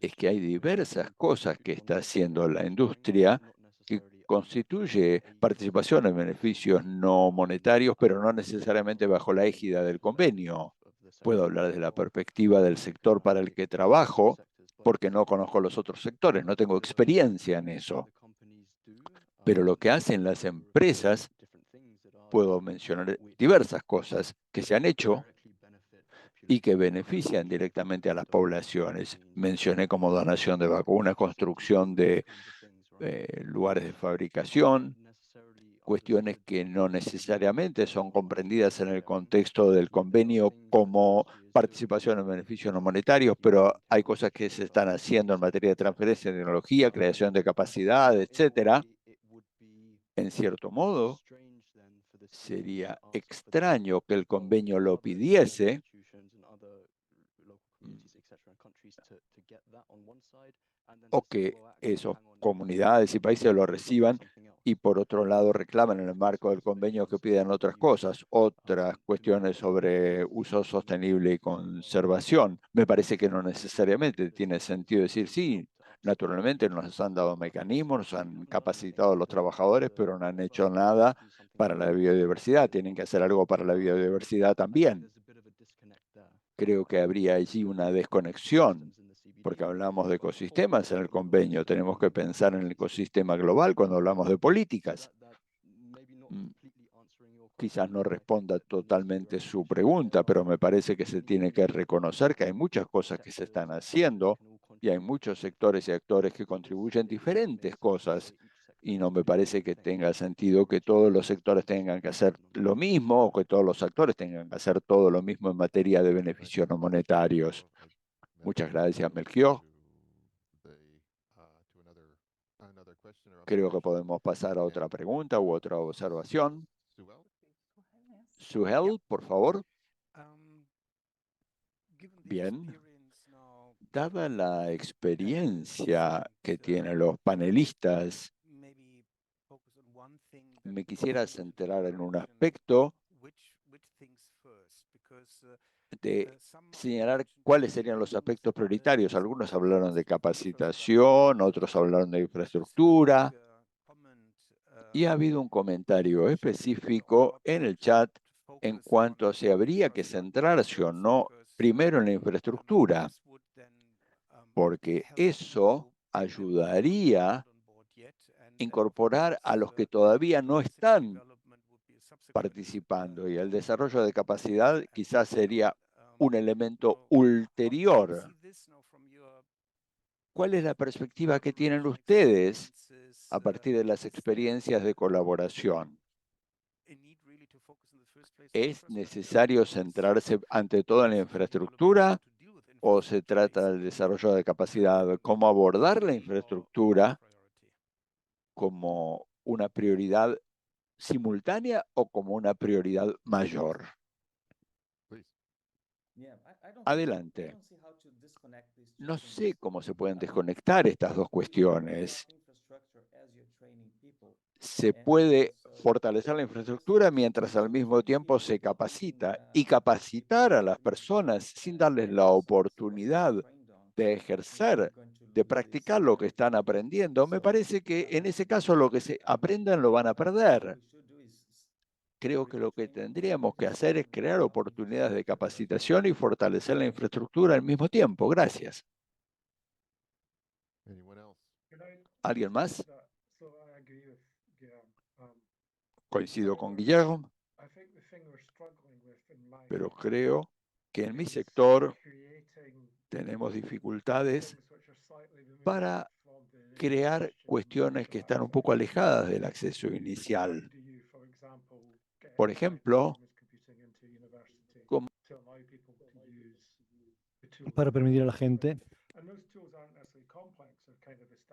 es que hay diversas cosas que está haciendo la industria que constituye participación en beneficios no monetarios, pero no necesariamente bajo la égida del convenio. Puedo hablar desde la perspectiva del sector para el que trabajo, porque no conozco los otros sectores, no tengo experiencia en eso. Pero lo que hacen las empresas, puedo mencionar diversas cosas que se han hecho y que benefician directamente a las poblaciones. Mencioné como donación de vacunas, construcción de lugares de fabricación, cuestiones que no necesariamente son comprendidas en el contexto del convenio como participación en beneficios no monetarios, pero hay cosas que se están haciendo en materia de transferencia de tecnología, creación de capacidad, etcétera. En cierto modo, sería extraño que el convenio lo pidiese, o que esas comunidades y países lo reciban y por otro lado reclaman en el marco del convenio que pidan otras cosas, otras cuestiones sobre uso sostenible y conservación. Me parece que no necesariamente tiene sentido decir sí. Naturalmente nos han dado mecanismos, nos han capacitado a los trabajadores, pero no han hecho nada para la biodiversidad. Tienen que hacer algo para la biodiversidad también. Creo que habría allí una desconexión, porque hablamos de ecosistemas en el convenio. Tenemos que pensar en el ecosistema global cuando hablamos de políticas. Quizás no responda totalmente su pregunta, pero me parece que se tiene que reconocer que hay muchas cosas que se están haciendo y hay muchos sectores y actores que contribuyen diferentes cosas. Y no me parece que tenga sentido que todos los sectores tengan que hacer lo mismo o que todos los actores tengan que hacer todo lo mismo en materia de beneficios no monetarios. Muchas gracias, Melchior. Creo que podemos pasar a otra pregunta u otra observación. Suhel, por favor. Bien. Dada la experiencia que tienen los panelistas, me quisiera centrar en un aspecto de señalar cuáles serían los aspectos prioritarios. Algunos hablaron de capacitación, otros hablaron de infraestructura, y ha habido un comentario específico en el chat en cuanto a si habría que centrarse o no primero en la infraestructura, porque eso ayudaría a incorporar a los que todavía no están participando, y el desarrollo de capacidad quizás sería un elemento ulterior. ¿Cuál es la perspectiva que tienen ustedes a partir de las experiencias de colaboración? ¿Es necesario centrarse ante todo en la infraestructura o se trata del desarrollo de capacidad? ¿Cómo abordar la infraestructura como una prioridad simultánea o como una prioridad mayor? Adelante. No sé cómo se pueden desconectar estas dos cuestiones. Se puede fortalecer la infraestructura mientras al mismo tiempo se capacita, y capacitar a las personas sin darles la oportunidad de ejercer, de practicar lo que están aprendiendo. Me parece que en ese caso lo que se aprendan lo van a perder. Creo que lo que tendríamos que hacer es crear oportunidades de capacitación y fortalecer la infraestructura al mismo tiempo. Gracias. ¿Alguien más? Coincido con Guillermo, pero creo que en mi sector tenemos dificultades para crear cuestiones que están un poco alejadas del acceso inicial. Por ejemplo, para permitir a la gente.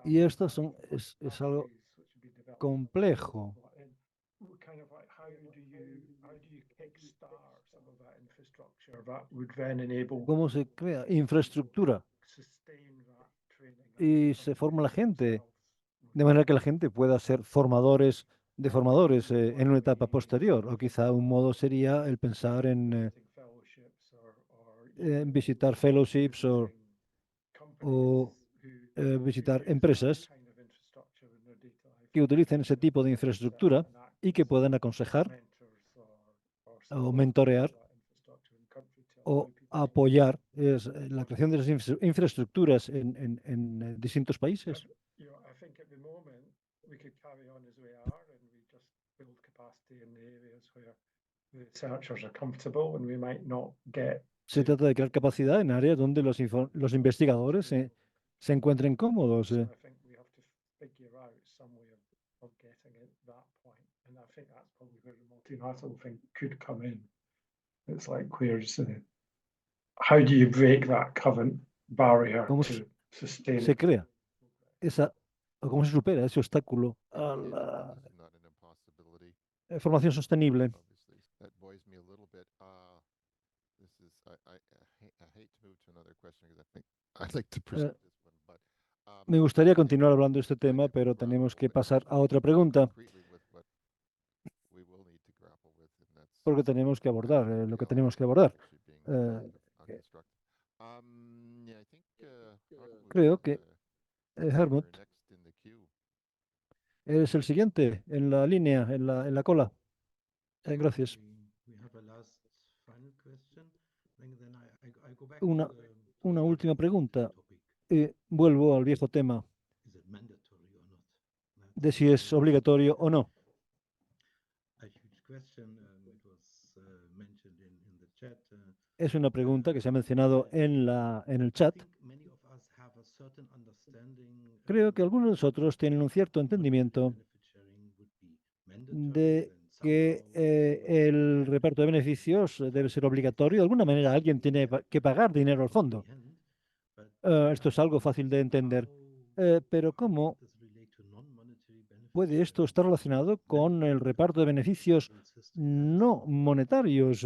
Y esto es algo complejo. ¿Cómo se crea infraestructura? Y se forma la gente, de manera que la gente pueda ser formadores de formadores en una etapa posterior. O quizá un modo sería el pensar en visitar fellowships o visitar empresas que utilicen ese tipo de infraestructura y que puedan aconsejar o mentorear o apoyar la creación de las infraestructuras en distintos países. Se trata de crear capacidad en áreas donde los investigadores se encuentren cómodos. ¿Cómo se crea o cómo se supera ese obstáculo a la formación sostenible? Me gustaría continuar hablando de este tema, pero tenemos que pasar a otra pregunta, porque tenemos que abordar lo que tenemos que abordar. Creo que Helmut eres el siguiente en la línea, en la cola. Gracias. Una última pregunta. Vuelvo al viejo tema de si es obligatorio o no. Es una pregunta que se ha mencionado en el chat. Creo que algunos de nosotros tienen un cierto entendimiento de que el reparto de beneficios debe ser obligatorio. De alguna manera alguien tiene que pagar dinero al fondo. Esto es algo fácil de entender. Pero ¿cómo puede esto estar relacionado con el reparto de beneficios no monetarios?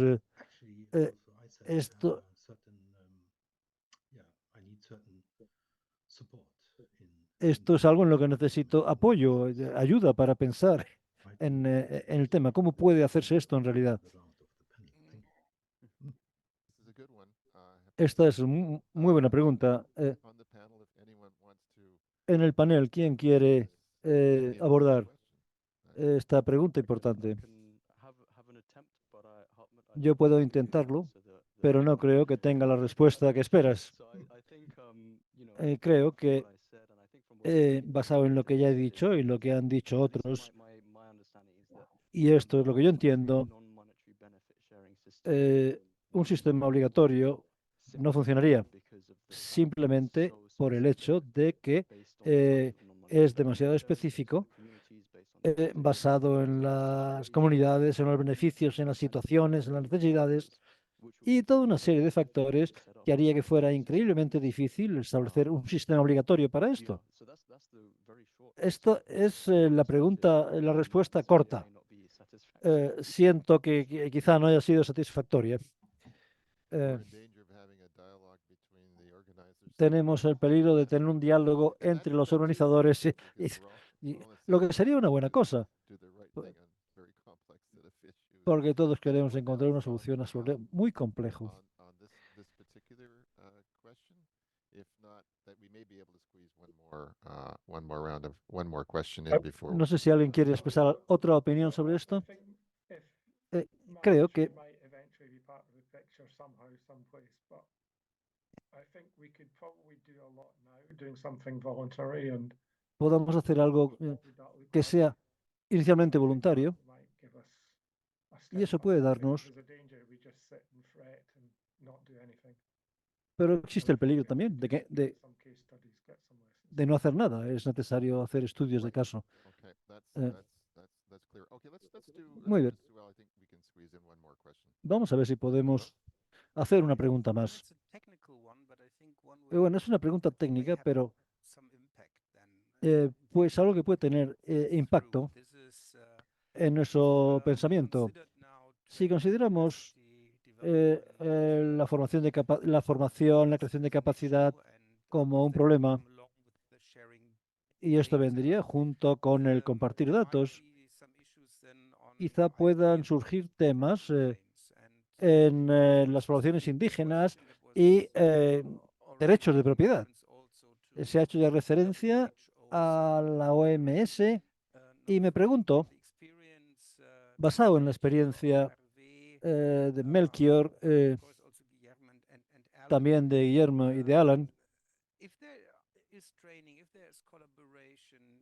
Esto es algo en lo que necesito apoyo, ayuda para pensar en el tema. ¿Cómo puede hacerse esto en realidad? Esta es muy buena pregunta. En el panel, ¿quién quiere abordar esta pregunta importante? Yo puedo intentarlo, pero no creo que tenga la respuesta que esperas. Creo que, basado en lo que ya he dicho y lo que han dicho otros, y esto es lo que yo entiendo, un sistema obligatorio no funcionaría simplemente por el hecho de que es demasiado específico, basado en las comunidades, en los beneficios, en las situaciones, en las necesidades y toda una serie de factores que haría que fuera increíblemente difícil establecer un sistema obligatorio para esto. Esto es la pregunta, la respuesta corta. Siento que quizá no haya sido satisfactoria. Tenemos el peligro de tener un diálogo entre los organizadores y lo que sería una buena cosa, porque todos queremos encontrar una solución a su problema muy complejo. No sé si alguien quiere expresar otra opinión sobre esto. Creo que podamos hacer algo que sea inicialmente voluntario y eso puede darnos, pero existe el peligro también de no hacer nada. Es necesario hacer estudios de caso. Muy bien. Vamos a ver si podemos hacer una pregunta más. Bueno, es una pregunta técnica, pero pues algo que puede tener impacto en nuestro pensamiento. Si consideramos la formación, la creación de capacidad como un problema, y esto vendría junto con el compartir datos, quizá puedan surgir temas en las poblaciones indígenas y derechos de propiedad. Se ha hecho ya referencia a la OMS y me pregunto, basado en la experiencia de Melchior, también de Guillermo y de Alan,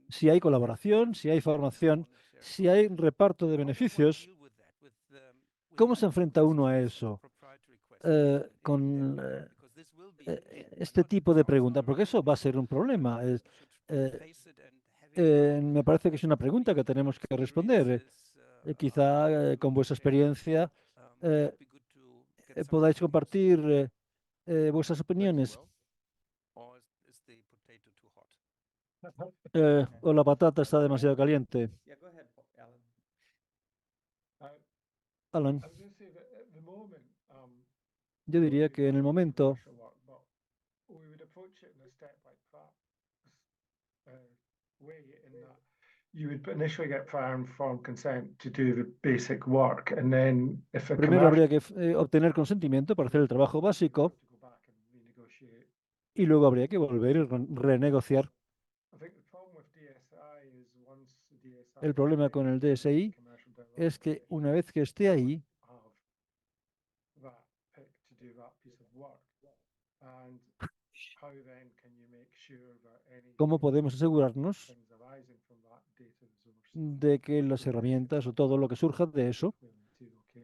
si hay colaboración, si hay formación, si hay reparto de beneficios, ¿cómo se enfrenta uno a eso con este tipo de pregunta? Porque eso va a ser un problema. Me parece que es una pregunta que tenemos que responder. Quizá con vuestra experiencia podáis compartir vuestras opiniones. O la patata está demasiado caliente. Alan, yo diría que en el momento primero habría que obtener consentimiento para hacer el trabajo básico y luego habría que volver y renegociar. El problema con el DSI es que una vez que esté ahí, ¿cómo podemos asegurarnos de que las herramientas o todo lo que surja de eso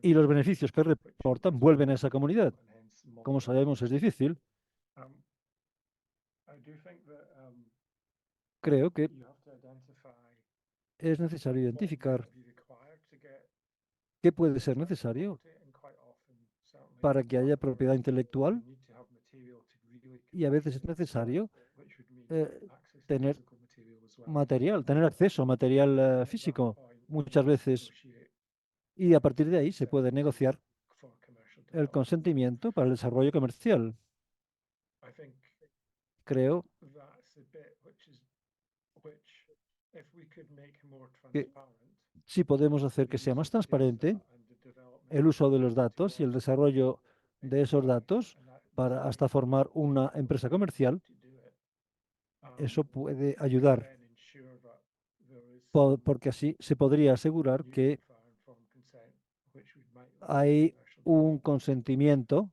y los beneficios que reportan vuelven a esa comunidad? Como sabemos, es difícil. Creo que es necesario identificar qué puede ser necesario para que haya propiedad intelectual y a veces es necesario tener material, tener acceso a material físico muchas veces y a partir de ahí se puede negociar el consentimiento para el desarrollo comercial. Creo que si podemos hacer que sea más transparente el uso de los datos y el desarrollo de esos datos para hasta formar una empresa comercial. Eso puede ayudar, porque así se podría asegurar que hay un consentimiento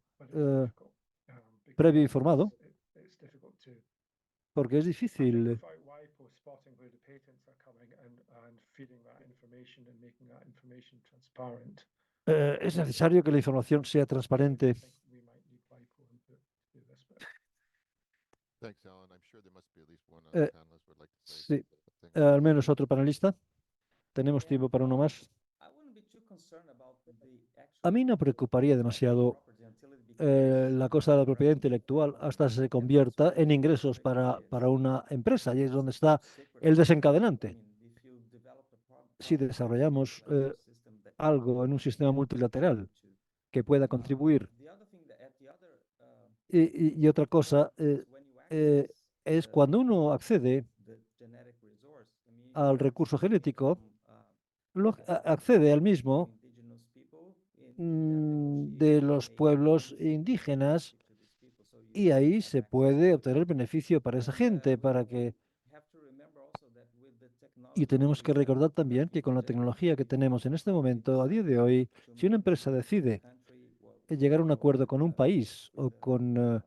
previo informado, porque es difícil. Es necesario que la información sea transparente. Thanks, Alan. I'm sure there must be at least one Eh, panelist would like to say Sí, something. al menos otro panelista. Tenemos tiempo para uno más. A mí no preocuparía demasiado la cosa de la propiedad intelectual hasta se convierta en ingresos para una empresa, y es donde está el desencadenante. Si desarrollamos algo en un sistema multilateral que pueda contribuir. Y otra cosa es cuando uno accede al recurso genético, accede al mismo de los pueblos indígenas, y ahí se puede obtener beneficio para esa gente, Y tenemos que recordar también que con la tecnología que tenemos en este momento, a día de hoy, si una empresa decide llegar a un acuerdo con un país o con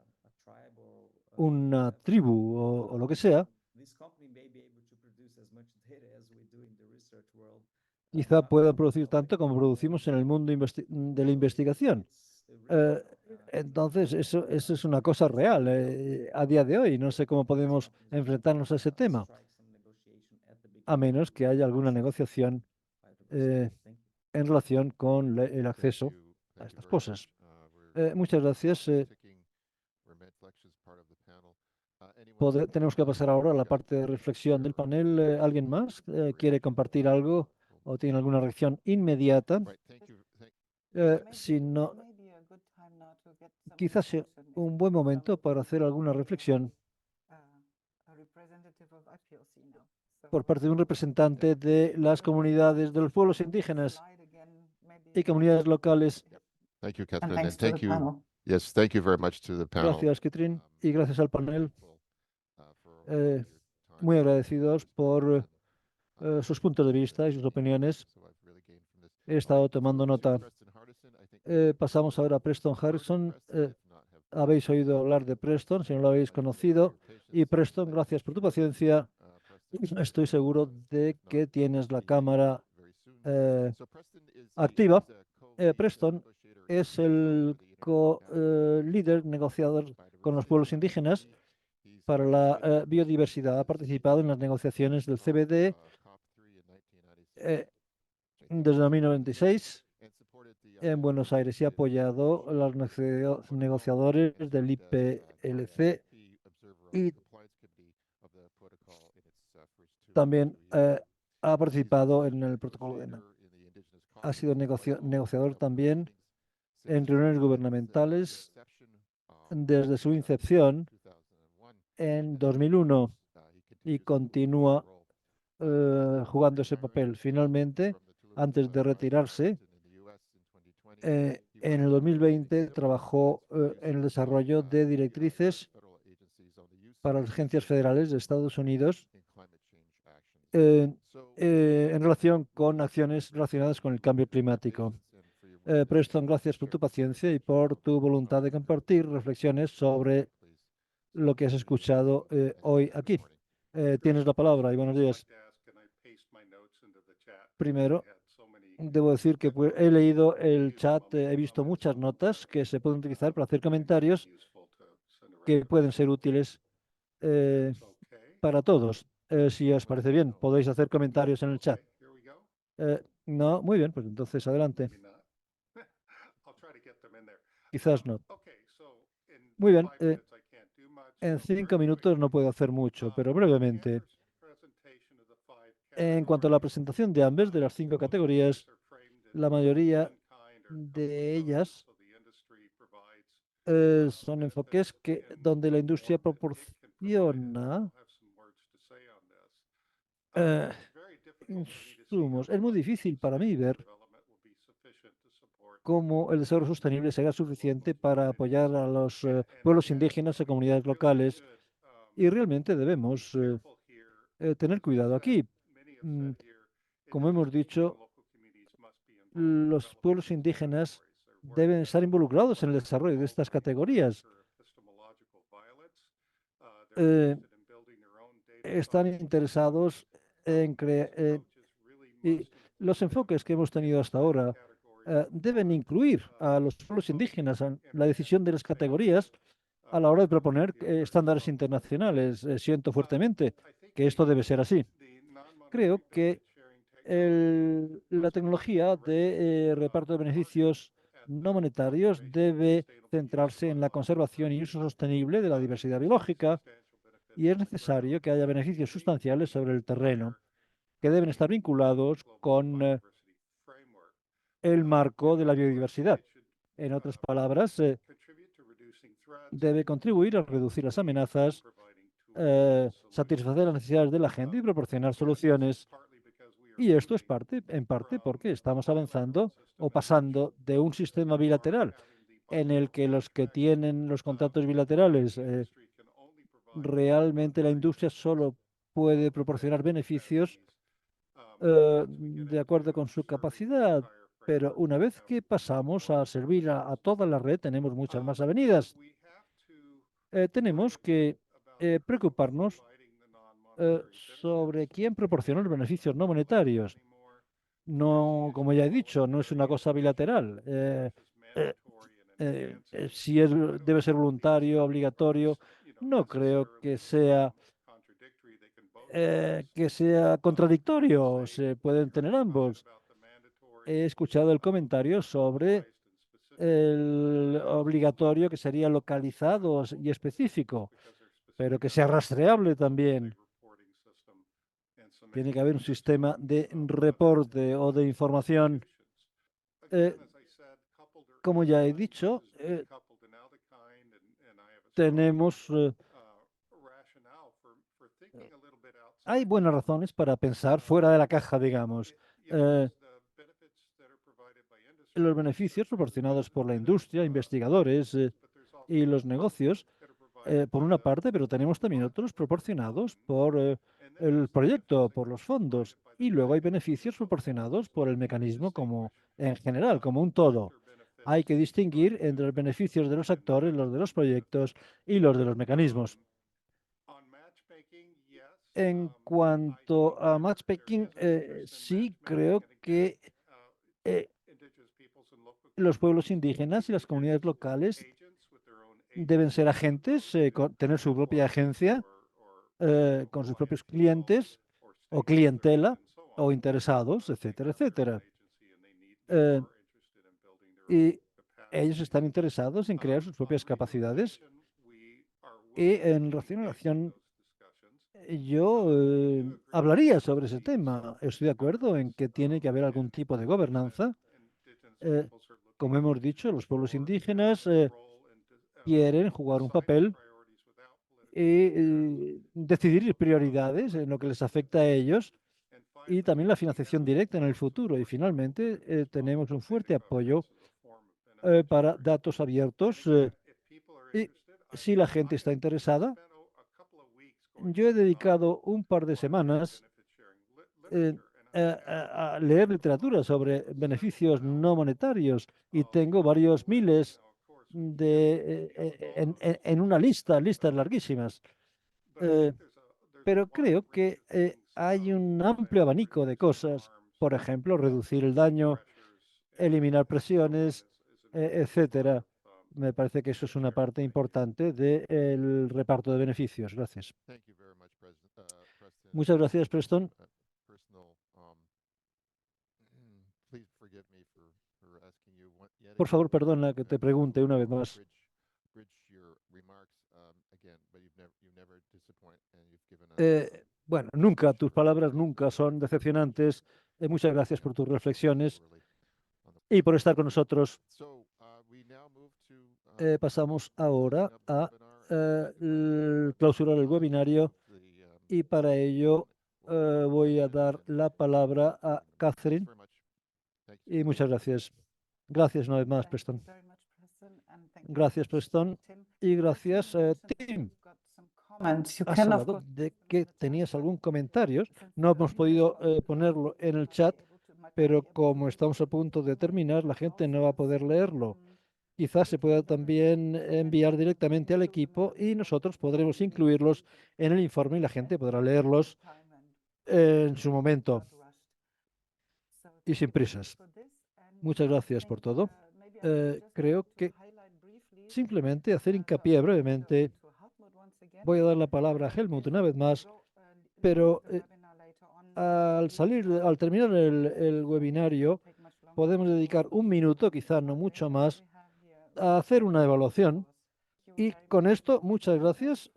una tribu o lo que sea, quizá puedan producir tanto como producimos en el mundo de la investigación. Entonces, eso es una cosa real a día de hoy. No sé cómo podemos enfrentarnos a ese tema, a menos que haya alguna negociación en relación con el acceso a estas cosas. Muchas gracias. Tenemos que pasar ahora a la parte de reflexión del panel. ¿Alguien más quiere compartir algo o tiene alguna reacción inmediata? Si no, quizás sea un buen momento para hacer alguna reflexión por parte de un representante de las comunidades de los pueblos indígenas y comunidades locales. Thank you, Catherine, and thank you. Yes, thank you very much to the panel. Gracias, Catherine, y gracias al panel. Muy agradecidos por sus puntos de vista y sus opiniones. He estado tomando nota. Pasamos ahora a Preston Harrison. Habéis oído hablar de Preston, si no lo habéis conocido. Y Preston, gracias por tu paciencia. Estoy seguro de que tienes la cámara activa. Preston es el líder negociador con los pueblos indígenas para la biodiversidad. Ha participado en las negociaciones del CBD desde 1996 en Buenos Aires y ha apoyado a los negociadores del IPLC y también ha participado en el protocolo de ENA. Ha sido negociador también en reuniones gubernamentales desde su incepción en 2001 y continúa jugando ese papel. Finalmente, antes de retirarse, en el 2020 trabajó en el desarrollo de directrices para las agencias federales de Estados Unidos en relación con acciones relacionadas con el cambio climático. Preston, gracias por tu paciencia y por tu voluntad de compartir reflexiones sobre lo que has escuchado hoy aquí. Tienes la palabra y buenos días. Primero, debo decir que he leído el chat, he visto muchas notas que se pueden utilizar para hacer comentarios que pueden ser útiles para todos. Si os parece bien, podéis hacer comentarios en el chat. No, muy bien, pues entonces adelante. Quizás no. Muy bien. En 5 minutos no puedo hacer mucho, pero brevemente. En cuanto a la presentación de ambas, de las 5 categorías, la mayoría de ellas son enfoques donde la industria proporciona insumos. Es muy difícil para mí ver cómo el desarrollo sostenible será suficiente para apoyar a los pueblos indígenas y comunidades locales. Y realmente debemos tener cuidado aquí. Mm, Como hemos dicho, los pueblos indígenas deben estar involucrados en el desarrollo de estas categorías. Están interesados en crear, y los enfoques que hemos tenido hasta ahora deben incluir a los pueblos indígenas en la decisión de las categorías a la hora de proponer estándares internacionales. Siento fuertemente que esto debe ser así. Creo que la tecnología de reparto de beneficios no monetarios debe centrarse en la conservación y uso sostenible de la diversidad biológica, y es necesario que haya beneficios sustanciales sobre el terreno, que deben estar vinculados con el marco de la biodiversidad. En otras palabras, debe contribuir a reducir las amenazas, satisfacer las necesidades de la gente y proporcionar soluciones. Y esto es en parte porque estamos avanzando o pasando de un sistema bilateral en el que los que tienen los contratos bilaterales, realmente la industria solo puede proporcionar beneficios de acuerdo con su capacidad. Pero una vez que pasamos a servir a toda la red, tenemos muchas más avenidas. Tenemos que preocuparnos sobre quién proporciona los beneficios no monetarios. No, como ya he dicho, no es una cosa bilateral. Si debe ser voluntario, obligatorio, no creo que sea contradictorio. Se pueden tener ambos. He escuchado el comentario sobre el obligatorio, que sería localizado y específico, pero que sea rastreable también. Tiene que haber un sistema de reporte o de información. Como ya he dicho, tenemos, hay buenas razones para pensar fuera de la caja, digamos. Los beneficios proporcionados por la industria, investigadores y los negocios, por una parte, pero tenemos también otros proporcionados por el proyecto, por los fondos, y luego hay beneficios proporcionados por el mecanismo como en general, como un todo. Hay que distinguir entre los beneficios de los actores, los de los proyectos y los de los mecanismos. En cuanto a matchmaking, sí creo que los pueblos indígenas y las comunidades locales deben ser agentes, tener su propia agencia con sus propios clientes o clientela o interesados, etcétera, etcétera. Y ellos están interesados en crear sus propias capacidades. Y en relación, yo hablaría sobre ese tema. Estoy de acuerdo en que tiene que haber algún tipo de gobernanza. Como hemos dicho, los pueblos indígenas quieren jugar un papel y decidir prioridades en lo que les afecta a ellos, y también la financiación directa en el futuro. Y finalmente tenemos un fuerte apoyo para datos abiertos. Y si la gente está interesada, yo he dedicado un par de semanas a leer literatura sobre beneficios no monetarios, y tengo varios miles en una listas larguísimas. Pero creo que hay un amplio abanico de cosas. Por ejemplo, reducir el daño, eliminar presiones, etcétera. Me parece que eso es una parte importante del reparto de beneficios. Gracias. Muchas gracias, Preston. Por favor, perdona que te pregunte una vez más. Bueno, nunca, tus palabras nunca son decepcionantes. Muchas gracias por tus reflexiones y por estar con nosotros. Pasamos ahora a clausurar el webinario, y para ello voy a dar la palabra a Catherine. Y muchas gracias. Gracias una vez más, Preston. Gracias, Preston. Y gracias, Tim. Has hablado de que tenías algún comentario. No hemos podido ponerlo en el chat, pero como estamos a punto de terminar, la gente no va a poder leerlo. Quizás se pueda también enviar directamente al equipo y nosotros podremos incluirlos en el informe y la gente podrá leerlos en su momento y sin prisas. Muchas gracias por todo. Creo que simplemente hacer hincapié brevemente. Voy a dar la palabra a Helmut una vez más, pero al terminar el webinario, podemos dedicar un minuto, quizá no mucho más, a hacer una evaluación. Y con esto, muchas gracias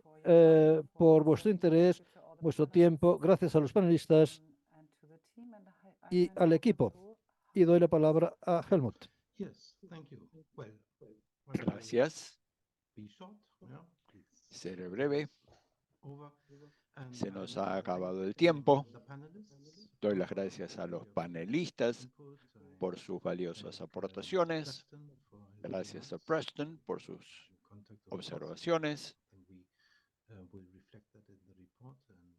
por vuestro interés, vuestro tiempo. Gracias a los panelistas y al equipo. Y doy la palabra a Helmut. Gracias. Seré breve. Se nos ha acabado el tiempo. Doy las gracias a los panelistas por sus valiosas aportaciones. Gracias a Preston por sus observaciones.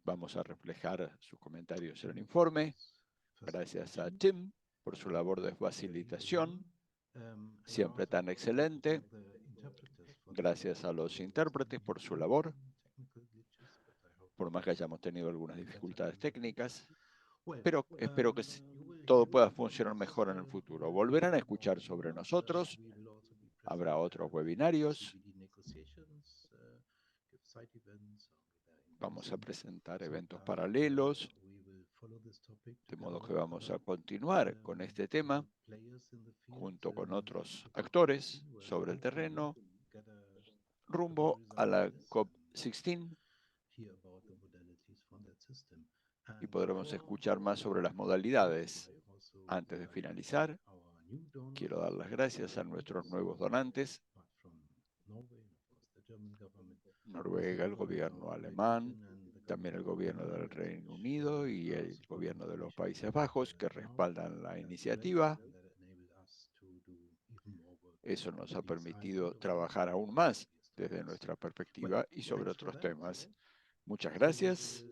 Vamos a reflejar sus comentarios en el informe. Gracias a Tim por su labor de facilitación, siempre tan excelente. Gracias a los intérpretes por su labor, por más que hayamos tenido algunas dificultades técnicas, pero espero que todo pueda funcionar mejor en el futuro. Volverán a escuchar sobre nosotros, habrá otros webinarios, vamos a presentar eventos paralelos, de modo que vamos a continuar con este tema junto con otros actores sobre el terreno rumbo a la COP16 y podremos escuchar más sobre las modalidades. Antes de finalizar, quiero dar las gracias a nuestros nuevos donantes: Noruega, el gobierno alemán, también el gobierno del Reino Unido y el gobierno de los Países Bajos, que respaldan la iniciativa. Eso nos ha permitido trabajar aún más desde nuestra perspectiva y sobre otros temas. Muchas gracias.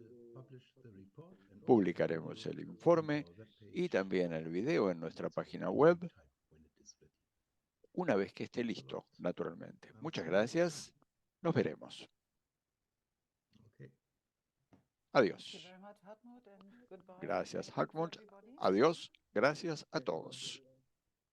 Publicaremos el informe y también el video en nuestra página web una vez que esté listo, naturalmente. Muchas gracias. Nos veremos. Adiós. Gracias, Hartmut. Adiós. Gracias a todos.